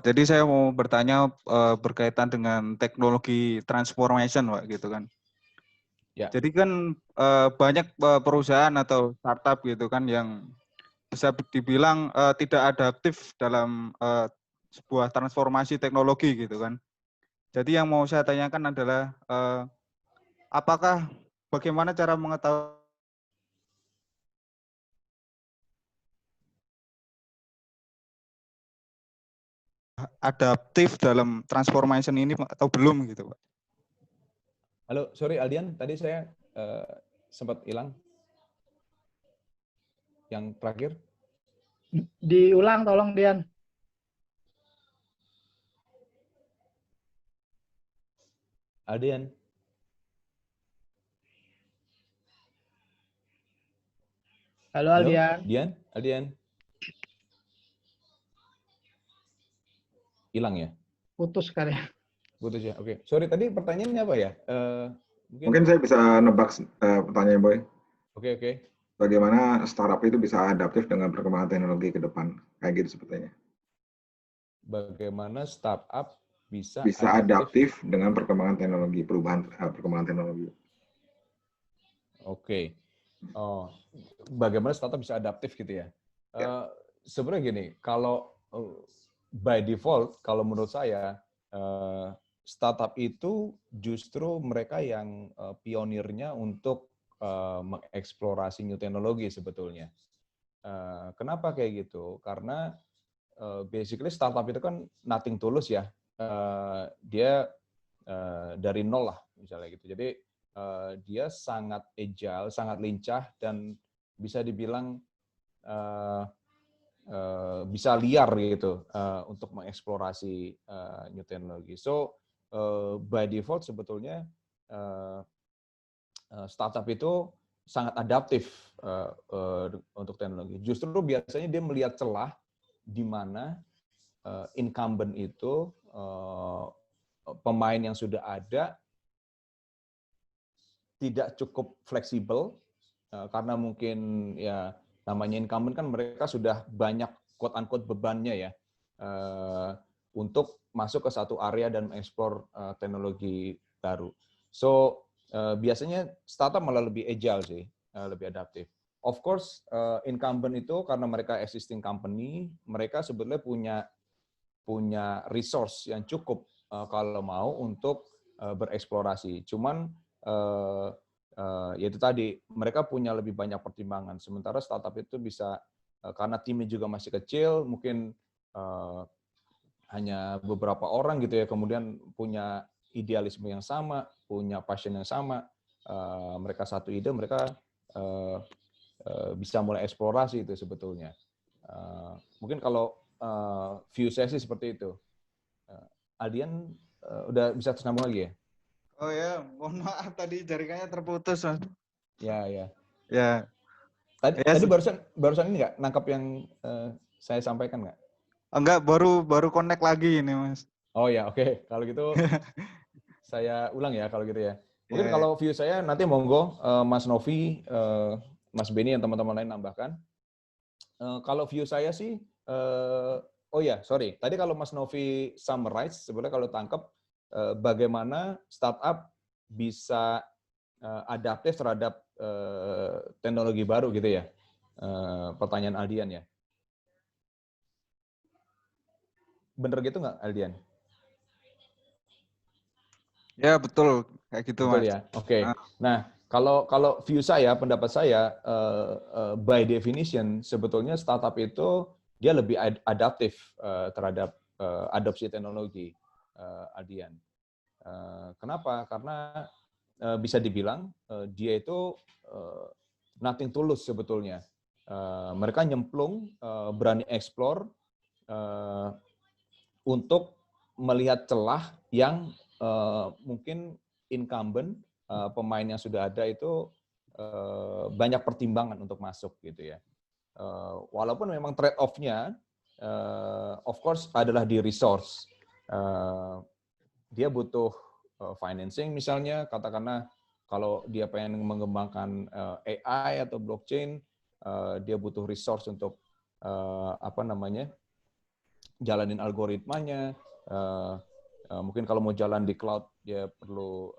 Jadi saya mau bertanya berkaitan dengan teknologi transformation, Pak, gitu kan. Ya. Jadi kan banyak perusahaan atau startup gitu kan yang bisa dibilang tidak adaptif dalam sebuah transformasi teknologi gitu kan. Jadi yang mau saya tanyakan adalah bagaimana cara mengetahui adaptif dalam transformation ini atau belum gitu Pak? Halo, sorry Aldian, tadi saya sempat hilang. Yang terakhir? Diulang tolong Dian. Aldian. Halo Aldian. Aldian. Hilang ya? Putus kali. Putus ya, oke. Sorry, tadi pertanyaannya apa ya? Mungkin saya bisa nebak pertanyaan Boy. Oke. Bagaimana startup itu bisa adaptif dengan perkembangan teknologi ke depan? Kayak gitu sepertinya. Bagaimana startup bisa adaptif dengan perkembangan teknologi, perkembangan teknologi. Oke. Bagaimana startup bisa adaptif gitu ya? Sebenarnya gini, kalau by default, kalau menurut saya, startup itu justru mereka yang pionirnya untuk mengeksplorasi new teknologi sebetulnya. Kenapa kayak gitu? Karena basically startup itu kan nothing tulus ya. Dia dari nol lah misalnya gitu. Jadi dia sangat agile, sangat lincah dan bisa dibilang bisa liar gitu untuk mengeksplorasi new teknologi. So by default sebetulnya startup itu sangat adaptif untuk teknologi. Justru biasanya dia melihat celah di mana incumbent itu pemain yang sudah ada tidak cukup fleksibel karena mungkin ya namanya incumbent kan mereka sudah banyak quote unquote bebannya ya untuk masuk ke satu area dan mengeksplor teknologi baru. So biasanya startup malah lebih agile sih, lebih adaptif. Of course incumbent itu karena mereka existing company, mereka sebetulnya punya resource yang cukup kalau mau untuk bereksplorasi. Cuman yaitu tadi mereka punya lebih banyak pertimbangan. Sementara startup itu bisa karena timnya juga masih kecil, mungkin hanya beberapa orang gitu ya, kemudian punya idealisme yang sama, punya passion yang sama. Mereka satu ide, mereka bisa mulai eksplorasi itu sebetulnya. Mungkin kalau view saya sih seperti itu. Aldian udah bisa tersambung lagi ya? Oh ya, mohon maaf tadi jaringannya terputus, Mas. Ya. Ya. Tadi barusan ini nggak nangkap yang saya sampaikan nggak? Enggak, baru connect lagi ini, Mas. Oh ya, oke. Kalau gitu saya ulang ya kalau gitu ya. Mungkin kalau view saya nanti monggo Mas Novi, Mas Beni dan teman-teman lain nambahkan. Kalau view saya sih, tadi kalau Mas Novi summarize, sebenarnya kalau tangkap bagaimana startup bisa adaptif terhadap teknologi baru gitu ya, pertanyaan Aldian ya. Bener gitu nggak Aldian? Ya betul, kayak gitu betul Mas. Ya, oke. Nah kalau view saya, pendapat saya, by definition sebetulnya startup itu dia lebih adaptif terhadap adopsi teknologi, Aldian. Kenapa? Karena bisa dibilang dia itu nothing tulus sebetulnya. Mereka nyemplung, berani explore untuk melihat celah yang mungkin incumbent pemain yang sudah ada itu banyak pertimbangan untuk masuk gitu ya. Walaupun memang trade off-nya of course adalah di resource. Dia butuh financing misalnya, katakanlah kalau dia pengen mengembangkan AI atau blockchain, dia butuh resource untuk jalanin algoritmanya. Mungkin kalau mau jalan di cloud dia perlu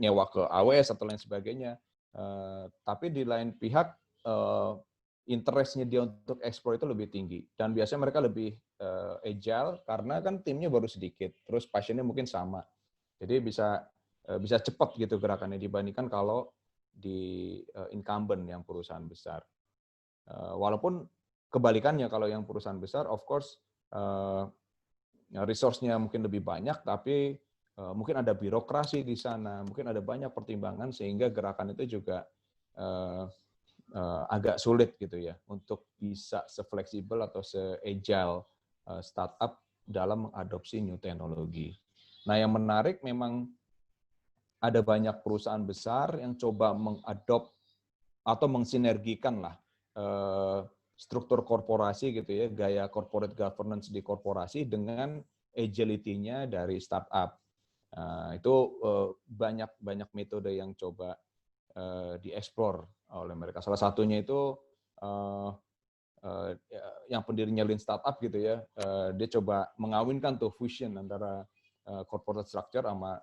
nyewa ke AWS atau lain sebagainya. Tapi di lain pihak interest-nya dia untuk ekspor itu lebih tinggi dan biasanya mereka lebih agile karena kan timnya baru sedikit, terus passionnya mungkin sama, jadi bisa cepat gitu gerakannya dibandingkan kalau di incumbent yang perusahaan besar. Walaupun kebalikannya kalau yang perusahaan besar, of course resource-nya mungkin lebih banyak, tapi mungkin ada birokrasi di sana, mungkin ada banyak pertimbangan sehingga gerakan itu juga agak sulit gitu ya untuk bisa se-fleksibel atau se-agile startup dalam mengadopsi new teknologi. Nah, yang menarik memang ada banyak perusahaan besar yang coba mengadop atau mensinergikan lah struktur korporasi gitu ya, gaya corporate governance di korporasi dengan agility-nya dari startup. Itu banyak metode yang coba dieksplor oleh mereka. Salah satunya itu yang pendirinya Lean Startup gitu ya, dia coba mengawinkan tuh fusion antara corporate structure sama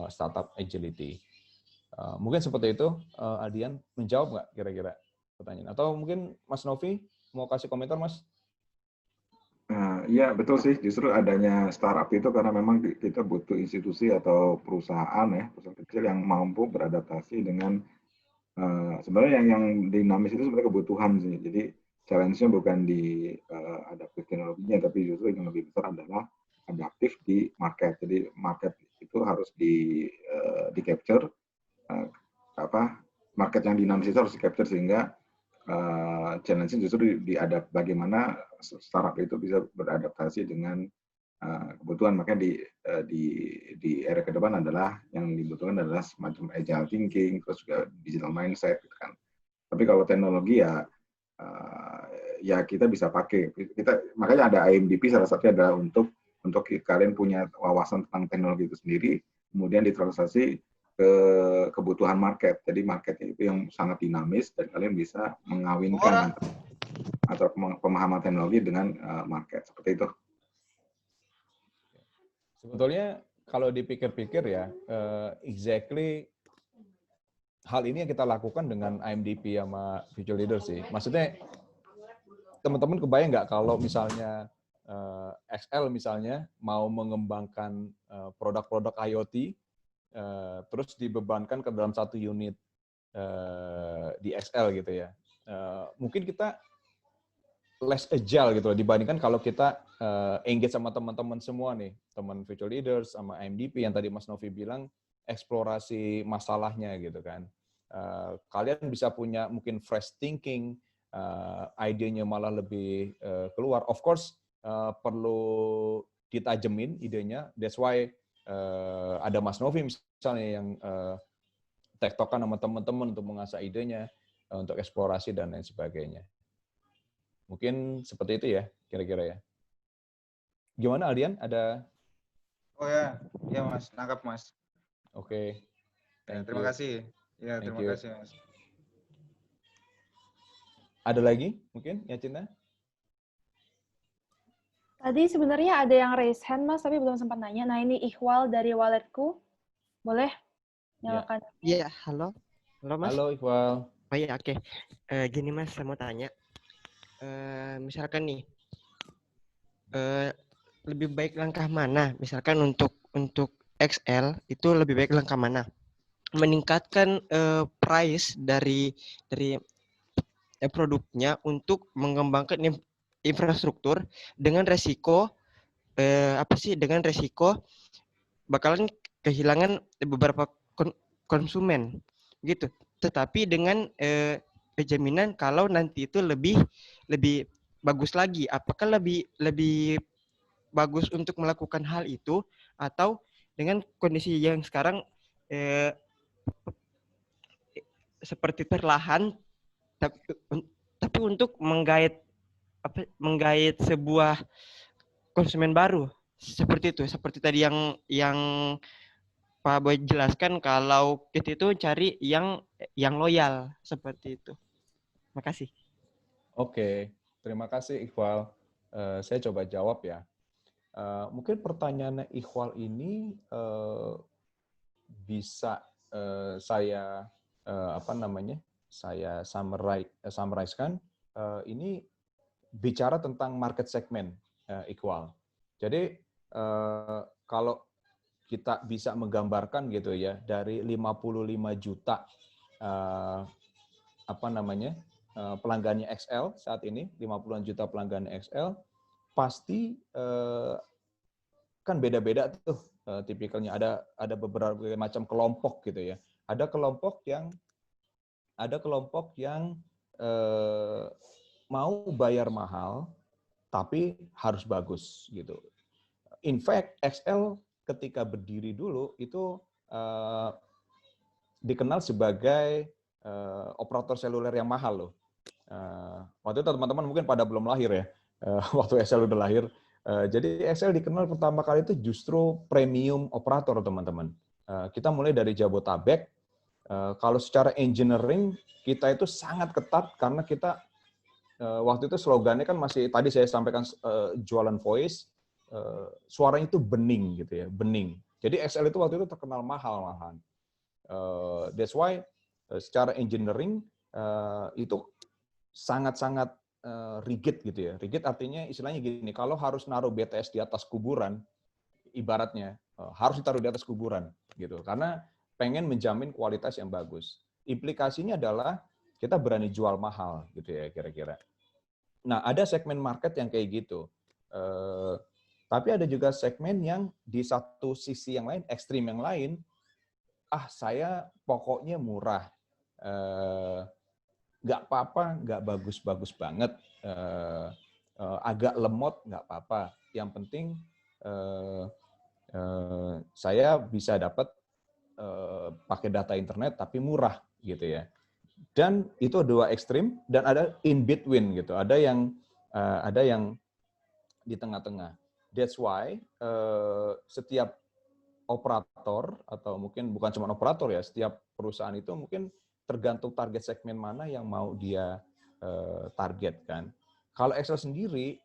startup agility. Mungkin seperti itu, Aldian, menjawab nggak kira-kira pertanyaan? Atau mungkin Mas Novi mau kasih komentar, Mas? Iya, betul sih. Justru adanya startup itu karena memang kita butuh institusi atau perusahaan kecil yang mampu beradaptasi dengan sebenarnya yang dinamis itu sebenarnya kebutuhan sih. Jadi challenge-nya bukan di adaptif teknologinya, tapi justru yang lebih besar adalah adaptif di market. Jadi market itu harus di capture, market yang dinamis itu harus di capture sehingga challenge-nya justru bagaimana startup itu bisa beradaptasi dengan kebutuhan. Makanya di era ke depan adalah yang dibutuhkan adalah semacam agile thinking, terus juga digital mindset gitu kan. Tapi kalau teknologi ya kita bisa pakai. Makanya ada IMDP, salah satunya adalah untuk kalian punya wawasan tentang teknologi itu sendiri, kemudian ditranslasi ke kebutuhan market. Jadi marketnya itu yang sangat dinamis dan kalian bisa mengawinkan antara pemahaman teknologi dengan market. Seperti itu. Sebetulnya kalau dipikir-pikir ya, exactly hal ini yang kita lakukan dengan IMDP sama Future Leader sih. Maksudnya teman-teman kebayang nggak kalau misalnya XL misalnya mau mengembangkan produk-produk IoT, terus dibebankan ke dalam satu unit di XL gitu ya. Mungkin kita less agile gitu loh, dibandingkan kalau kita engage sama teman-teman semua nih, teman Future Leaders sama IMDP yang tadi Mas Novi bilang, eksplorasi masalahnya gitu kan. Kalian bisa punya mungkin fresh thinking, idenya malah lebih keluar. Of course, perlu ditajemin idenya, that's why ada Mas Novi misalnya yang tektokan sama teman-teman untuk mengasah idenya, untuk eksplorasi dan lain sebagainya. Mungkin seperti itu ya, kira-kira ya. Gimana Aldian? Ada? Oh ya, ya Mas, nangkap Mas. Oke. Terima kasih. Ya, terima kasih Mas. Ada lagi mungkin, ya Cinta? Tadi sebenarnya ada yang raise hand, Mas, tapi belum sempat nanya. Nah, ini Ikhwal dari Walletku. Boleh? Nyalakan. Iya, halo. Halo, Mas. Halo, Ikhwal. Oh iya, oke. Gini, Mas, saya mau tanya. Misalkan nih, lebih baik langkah mana? Misalkan untuk XL, itu lebih baik langkah mana? Meningkatkan price dari produknya untuk mengembangkan infrastruktur dengan resiko dengan resiko bakalan kehilangan beberapa konsumen gitu. Tetapi dengan jaminan kalau nanti itu lebih bagus lagi. Apakah lebih bagus untuk melakukan hal itu atau dengan kondisi yang sekarang seperti perlahan tapi untuk menggait sebuah konsumen baru seperti itu, seperti tadi yang Pak Boy jelaskan, kalau kita itu cari yang loyal seperti itu. Makasih. Oke, terima kasih Iqbal. Saya coba jawab ya. Mungkin pertanyaannya Iqbal ini bisa saya saya summarize-kan. Ini bicara tentang market segment, Iqbal. Jadi kalau kita bisa menggambarkan gitu ya, dari 55 juta pelanggannya XL saat ini, 50-an juta pelanggan XL, pasti kan beda-beda tuh tipikalnya. Ada beberapa macam kelompok gitu ya. Ada kelompok yang mau bayar mahal tapi harus bagus gitu. In fact, XL ketika berdiri dulu itu dikenal sebagai operator seluler yang mahal loh. Waktu itu teman-teman mungkin pada belum lahir ya. Waktu XL udah lahir, Jadi Excel dikenal pertama kali itu justru premium operator, teman-teman. Kita mulai dari Jabotabek. Kalau secara engineering, kita itu sangat ketat karena kita waktu itu slogannya kan masih, tadi saya sampaikan jualan voice, suaranya itu bening gitu ya, bening. Jadi Excel itu waktu itu terkenal mahal malahan. That's why secara engineering itu sangat-sangat rigid gitu ya. Rigid artinya istilahnya gini, kalau harus naruh BTS di atas kuburan, ibaratnya harus ditaruh di atas kuburan gitu. Karena pengen menjamin kualitas yang bagus. Implikasinya adalah kita berani jual mahal gitu ya kira-kira. Nah, ada segmen market yang kayak gitu. Tapi ada juga segmen yang di satu sisi yang lain, ekstrim yang lain, saya pokoknya murah. Nggak apa-apa, nggak bagus-bagus banget. Agak lemot, nggak apa-apa. Yang penting saya bisa dapat pakai data internet tapi murah gitu ya. Dan itu dua ekstrim, dan ada in between gitu. Ada yang di tengah-tengah. That's why setiap operator, atau mungkin bukan cuma operator ya, setiap perusahaan itu mungkin tergantung target segmen mana yang mau dia target kan. Kalau Excel sendiri,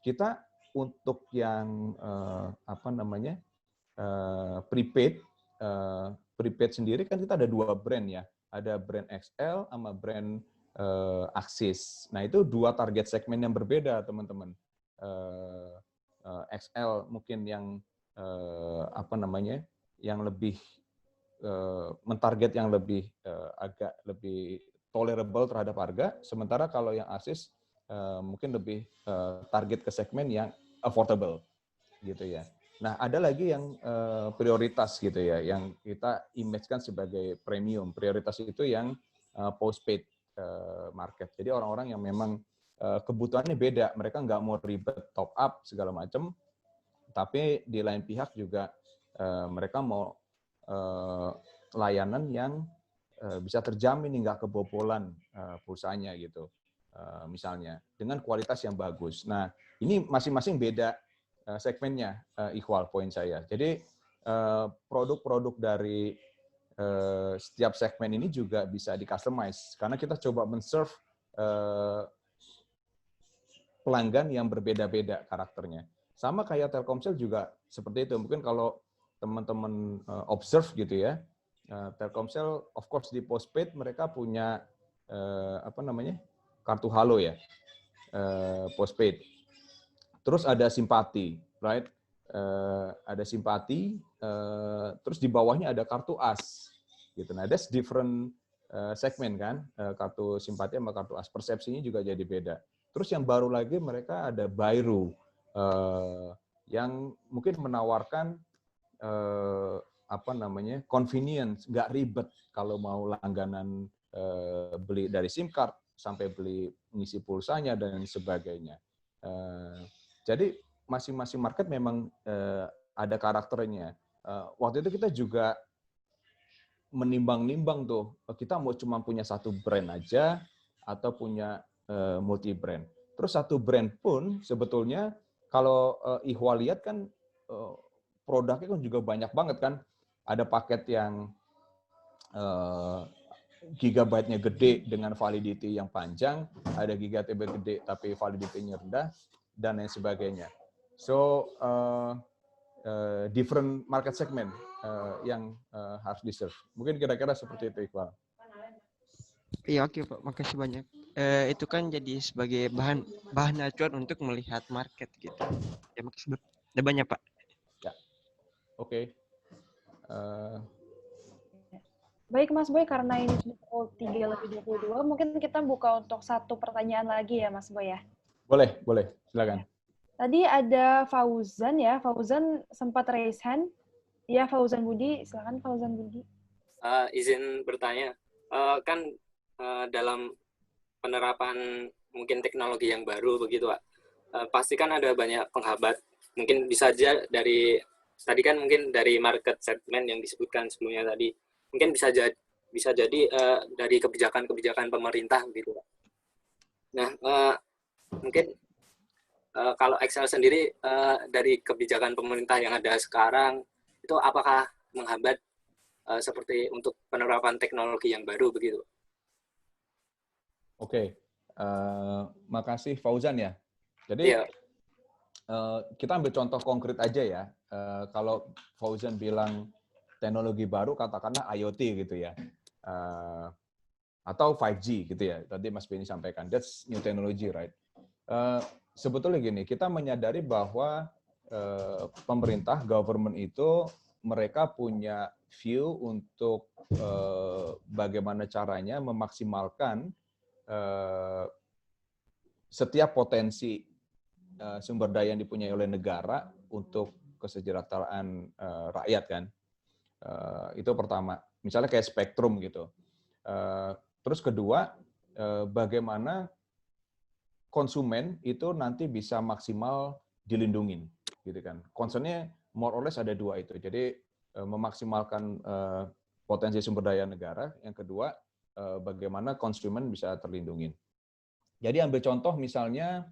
kita untuk yang prepaid sendiri kan kita ada 2 brand ya. Ada brand XL sama brand Axis. Nah, itu 2 target segmen yang berbeda, teman-teman. XL mungkin yang yang lebih mentarget yang lebih agak lebih tolerable terhadap harga, sementara kalau yang Axis mungkin lebih target ke segmen yang affordable gitu ya. Nah, ada lagi yang prioritas gitu ya, yang kita image-kan sebagai premium. Prioritas itu yang postpaid market. Jadi orang-orang yang memang kebutuhannya beda, mereka nggak mau ribet top up segala macam, tapi di lain pihak juga mereka mau layanan yang bisa terjamin nggak kebobolan pulsanya gitu, misalnya dengan kualitas yang bagus. Nah, ini masing-masing beda segmennya, Iqbal, poin saya. Jadi produk-produk dari setiap segmen ini juga bisa di-customize karena kita coba men-serve pelanggan yang berbeda-beda karakternya. Sama kayak Telkomsel juga seperti itu. Mungkin kalau teman-teman observe gitu ya, Telkomsel of course di postpaid mereka punya kartu halo ya, postpaid. Terus ada simpati, right? Ada simpati, terus di bawahnya ada kartu as, gitu. Nah, that's different segmen kan, kartu simpati sama kartu as. Persepsinya juga jadi beda. Terus yang baru lagi mereka ada Bairu, yang mungkin menawarkan convenience, nggak ribet kalau mau langganan beli dari SIM card sampai beli ngisi pulsanya dan sebagainya. Jadi masing-masing market memang ada karakternya. Waktu itu kita juga menimbang-nimbang tuh, kita mau cuma punya satu brand aja atau punya multi brand. Terus satu brand pun sebetulnya kalau Ihwa lihat kan produknya kan juga banyak banget kan. Ada paket yang gigabyte-nya gede dengan validity yang panjang, ada gigabyte gede tapi validity-nya rendah, dan lain sebagainya. So, different market segment yang harus di-serve. Mungkin kira-kira seperti itu, Iqbal. Iya, oke Pak, makasih banyak. Itu kan jadi sebagai bahan acuan untuk melihat market gitu. Ya, makasih banyak Pak. Ya, oke. Baik Mas Boy, karena ini sudah pukul 3:22, mungkin kita buka untuk satu pertanyaan lagi ya Mas Boy ya. Boleh, silakan. Tadi ada Fauzan ya, Fauzan sempat raise hand. Ya, Fauzan Budi, silakan Fauzan Budi. Izin bertanya, kan dalam penerapan mungkin teknologi yang baru begitu Pak, pasti kan ada banyak penghambat. Mungkin bisa aja dari, tadi kan mungkin dari market segmen yang disebutkan sebelumnya tadi, mungkin bisa jadi dari kebijakan-kebijakan pemerintah gitu Pak. Nah, mungkin kalau XL sendiri dari kebijakan pemerintah yang ada sekarang itu apakah menghambat seperti untuk penerapan teknologi yang baru begitu? Oke, makasih Fauzan ya. Jadi kita ambil contoh konkret aja ya. Kalau Fauzan bilang teknologi baru, katakanlah IoT gitu ya, atau 5G gitu ya. Tadi Mas Benny sampaikan, that's new technology, right? Sebetulnya gini, kita menyadari bahwa pemerintah, government itu mereka punya view untuk bagaimana caranya memaksimalkan setiap potensi sumber daya yang dipunyai oleh negara untuk kesejahteraan rakyat kan. Itu pertama. Misalnya kayak spektrum gitu. Terus kedua, bagaimana konsumen itu nanti bisa maksimal dilindungin, gitu kan. Concern-nya more or less ada dua itu. Jadi memaksimalkan potensi sumber daya negara. Yang kedua, bagaimana konsumen bisa terlindungin. Jadi ambil contoh misalnya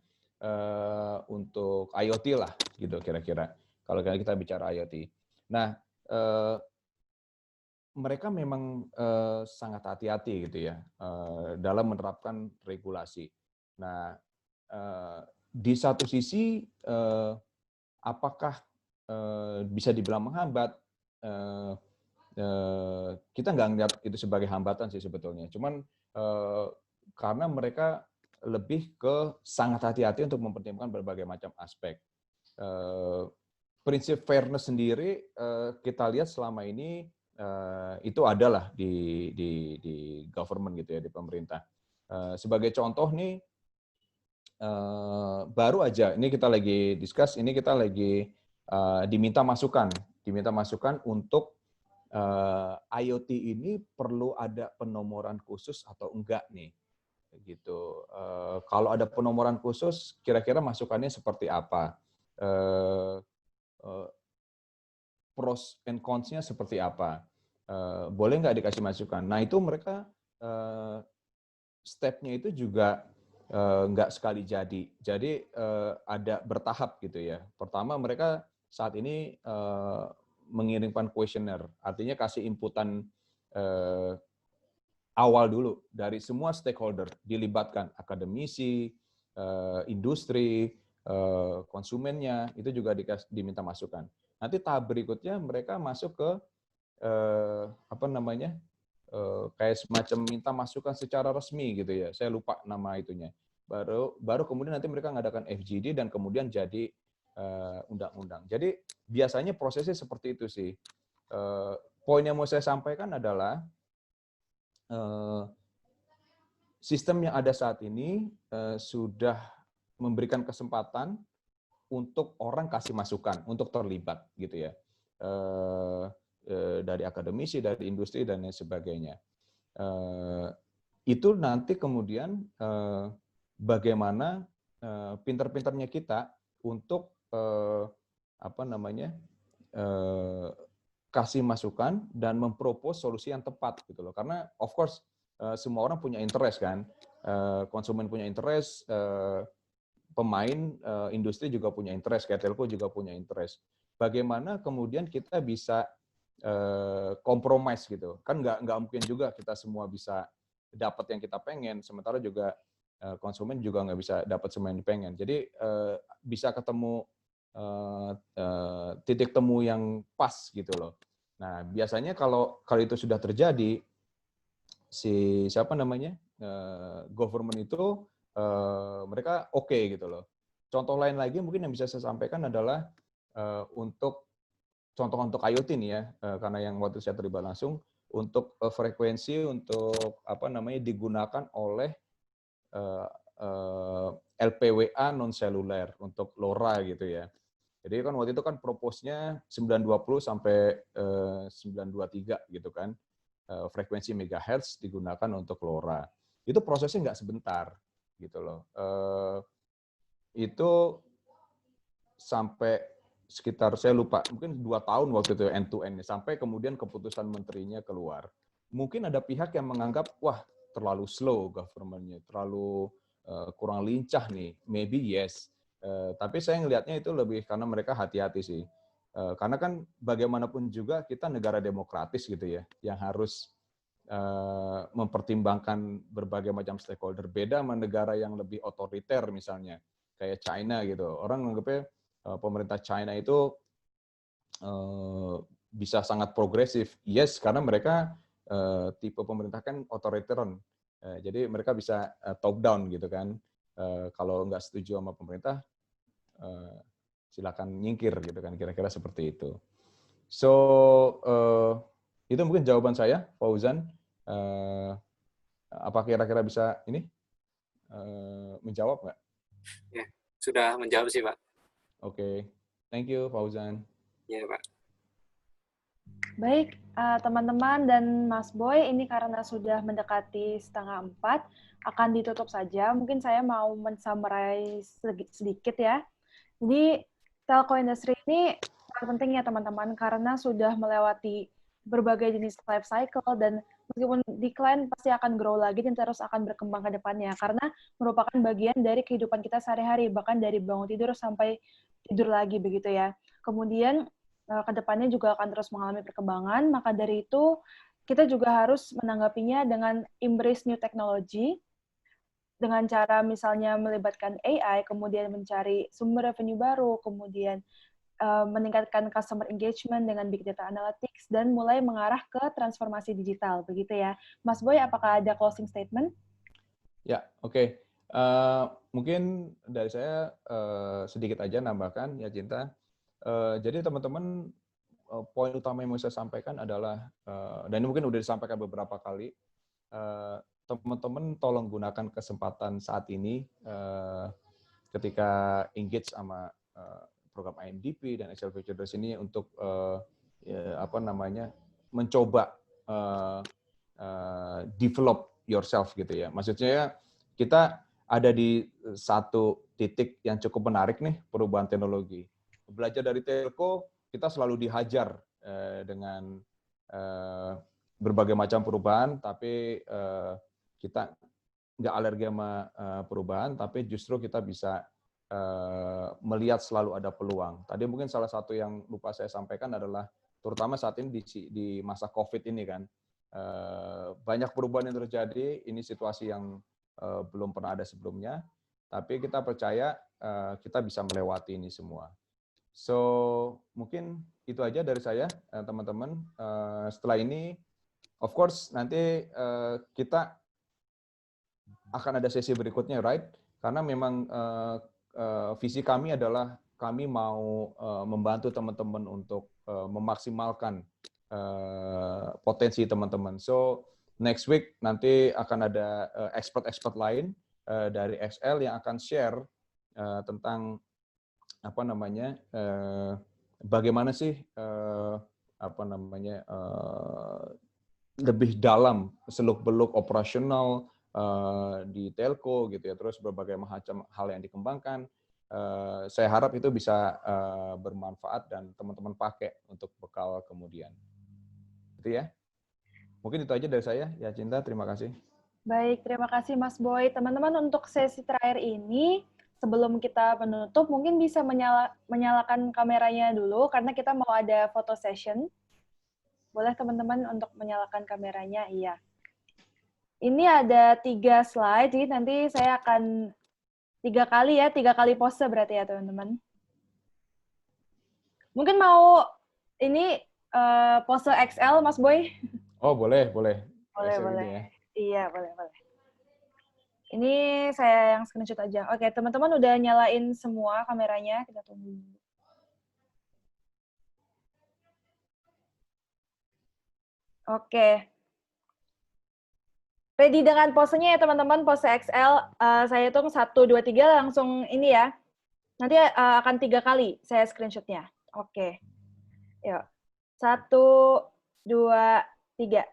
untuk IoT lah, gitu kira-kira. Kalau kita bicara IoT. Nah, mereka memang sangat hati-hati gitu ya dalam menerapkan regulasi. Nah, di satu sisi apakah bisa dibilang menghambat? Kita nggak ngeliat itu sebagai hambatan sih sebetulnya. Cuman karena mereka lebih ke sangat hati-hati untuk mempertimbangkan berbagai macam aspek. Prinsip fairness sendiri kita lihat selama ini itu adalah di government gitu ya, di pemerintah. Sebagai contoh nih, baru aja ini kita lagi discuss, ini kita lagi diminta masukan untuk IoT ini perlu ada penomoran khusus atau enggak nih, gitu. Kalau ada penomoran khusus, kira-kira masukannya seperti apa? Pros and cons-nya seperti apa? Boleh nggak dikasih masukan? Nah itu mereka step-nya itu juga nggak sekali jadi. Jadi ada bertahap gitu ya. Pertama mereka saat ini mengirimkan kuesioner, artinya kasih inputan awal dulu dari semua stakeholder, dilibatkan akademisi, industri, konsumennya, itu juga diminta masukan. Nanti tahap berikutnya mereka masuk ke kayak semacam minta masukan secara resmi gitu ya. Saya lupa nama itunya. Baru kemudian nanti mereka mengadakan FGD dan kemudian jadi undang-undang. Jadi biasanya prosesnya seperti itu sih. Poin yang mau saya sampaikan adalah sistem yang ada saat ini sudah memberikan kesempatan untuk orang kasih masukan, untuk terlibat gitu ya. Dari akademisi, dari industri dan lain sebagainya. Itu nanti kemudian bagaimana pinter-pinternya kita untuk kasih masukan dan mempropos solusi yang tepat gitu loh. Karena of course semua orang punya interest kan, konsumen punya interest, pemain industri juga punya interest, kayak telco juga punya interest. Bagaimana kemudian kita bisa compromise gitu, kan nggak mungkin juga kita semua bisa dapat yang kita pengen, sementara juga konsumen juga nggak bisa dapat semua yang dipengen. Jadi bisa ketemu titik temu yang pas gitu loh. Nah biasanya kalau itu sudah terjadi, government itu mereka oke gitu loh. Contoh lain lagi mungkin yang bisa saya sampaikan adalah untuk IoT nih ya, karena yang waktu saya terlibat langsung, untuk frekuensi untuk digunakan oleh LPWA non seluler untuk LoRa gitu ya. Jadi kan waktu itu kan proposnya 920 sampai 923 gitu kan, frekuensi megahertz digunakan untuk LoRa. Itu prosesnya nggak sebentar gitu loh. Itu sampai sekitar, saya lupa, mungkin 2 tahun waktu itu end to end, sampai kemudian keputusan menterinya keluar. Mungkin ada pihak yang menganggap, wah terlalu slow government-nya, terlalu kurang lincah nih. Maybe yes. Tapi saya ngelihatnya itu lebih karena mereka hati-hati sih. Karena kan bagaimanapun juga kita negara demokratis gitu ya, yang harus mempertimbangkan berbagai macam stakeholder. Beda sama negara yang lebih otoriter misalnya, kayak China gitu. Orang menganggapnya pemerintah China itu bisa sangat progresif. Yes, karena mereka tipe pemerintah kan otoritarian. Jadi mereka bisa top down gitu kan. Kalau nggak setuju sama pemerintah, silakan nyingkir gitu kan, kira-kira seperti itu. So itu mungkin jawaban saya, Fauzan. Apa kira-kira bisa ini menjawab nggak? Ya, sudah menjawab sih Pak. Oke, thank you Fauzan. Ya Pak. Baik, teman-teman dan Mas Boy, ini karena sudah mendekati 3:30, akan ditutup saja. Mungkin saya mau men-summarize sedikit ya. Jadi, telco industry ini sangat penting ya teman-teman, karena sudah melewati berbagai jenis life cycle, dan meskipun decline pasti akan grow lagi dan terus akan berkembang ke depannya, karena merupakan bagian dari kehidupan kita sehari-hari, bahkan dari bangun tidur sampai tidur lagi, begitu ya. Kemudian, kedepannya juga akan terus mengalami perkembangan, maka dari itu kita juga harus menanggapinya dengan embrace new technology, dengan cara misalnya melibatkan AI, kemudian mencari sumber revenue baru, kemudian meningkatkan customer engagement dengan big data analytics, dan mulai mengarah ke transformasi digital, begitu ya. Mas Boy, apakah ada closing statement? Ya, oke. Mungkin dari saya sedikit aja nambahkan, ya Cinta. Jadi teman-teman, poin utama yang mau saya sampaikan adalah, dan ini mungkin udah disampaikan beberapa kali, teman-teman tolong gunakan kesempatan saat ini ketika engage sama program IMDP dan Excel Future ini untuk mencoba develop yourself gitu ya. Maksudnya kita ada di satu titik yang cukup menarik nih, perubahan teknologi. Belajar dari telco, kita selalu dihajar dengan berbagai macam perubahan, tapi kita nggak alergi sama perubahan, tapi justru kita bisa melihat selalu ada peluang. Tadi mungkin salah satu yang lupa saya sampaikan adalah, terutama saat ini di masa COVID ini kan, banyak perubahan yang terjadi, ini situasi yang belum pernah ada sebelumnya, tapi kita percaya kita bisa melewati ini semua. So, mungkin itu aja dari saya, teman-teman. Setelah ini, of course, nanti kita akan ada sesi berikutnya, right? Karena memang visi kami adalah kami mau membantu teman-teman untuk memaksimalkan potensi teman-teman. So, next week nanti akan ada expert-expert lain dari XL yang akan share tentang bagaimana sih lebih dalam seluk-beluk operasional di telco gitu ya, terus berbagai macam hal yang dikembangkan. Saya harap itu bisa bermanfaat dan teman-teman pakai untuk bekal kemudian. Itu ya. Mungkin itu aja dari saya. Ya Cinta, terima kasih. Baik, terima kasih Mas Boy. Teman-teman, untuk sesi terakhir ini, sebelum kita menutup, mungkin bisa menyalakan kameranya dulu, karena kita mau ada photo session. Boleh teman-teman untuk menyalakan kameranya? Iya. Ini ada 3 slide, jadi nanti saya akan 3 kali pose berarti ya teman-teman. Mungkin mau ini pose XL, Mas Boy? Oh, boleh. Boleh. Ya. Iya, boleh. Ini saya yang screenshot aja. Oke, teman-teman udah nyalain semua kameranya. Kita tunggu. Oke. Ready dengan posenya ya teman-teman, pose XL. Saya hitung 1, 2, 3 langsung ini ya. Nanti akan 3 kali saya screenshotnya. Oke. Yuk. 1, 2, 3.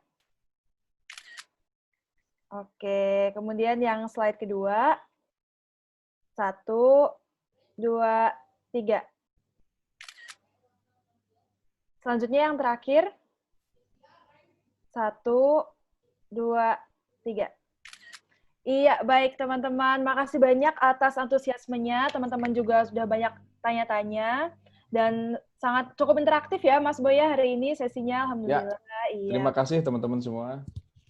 Oke, kemudian yang slide kedua. 1, 2, 3. Selanjutnya yang terakhir. 1, 2, 3. Iya, baik teman-teman. Makasih banyak atas antusiasmenya. Teman-teman juga sudah banyak tanya-tanya. Dan sangat cukup interaktif ya Mas Boy ya hari ini sesinya. Ya, Alhamdulillah. Iya. terima kasih teman-teman semua.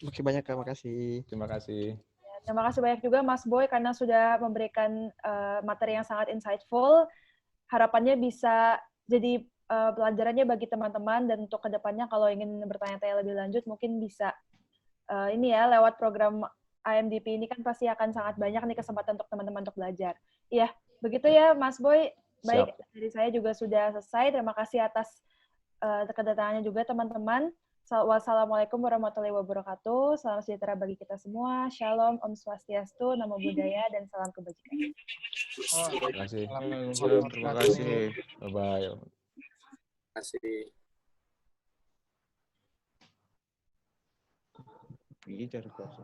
Oke, banyak terima kasih. Terima kasih. Terima kasih banyak juga Mas Boy karena sudah memberikan materi yang sangat insightful. Harapannya bisa jadi pelajarannya bagi teman-teman dan untuk kedepannya kalau ingin bertanya-tanya lebih lanjut mungkin bisa ini ya lewat program IMDP ini kan pasti akan sangat banyak nih kesempatan untuk teman-teman untuk belajar. Iya, begitu ya Mas Boy. Baik, dari saya juga sudah selesai. Terima kasih atas kedatangannya juga teman-teman. Wassalamualaikum warahmatullahi wabarakatuh. Salam sejahtera bagi kita semua. Shalom, Om Swastiastu, Namo Buddhaya, dan salam kebajikan. Terima kasih. Terima kasih. Bye-bye. Terima kasih. Iya, cari kuasa.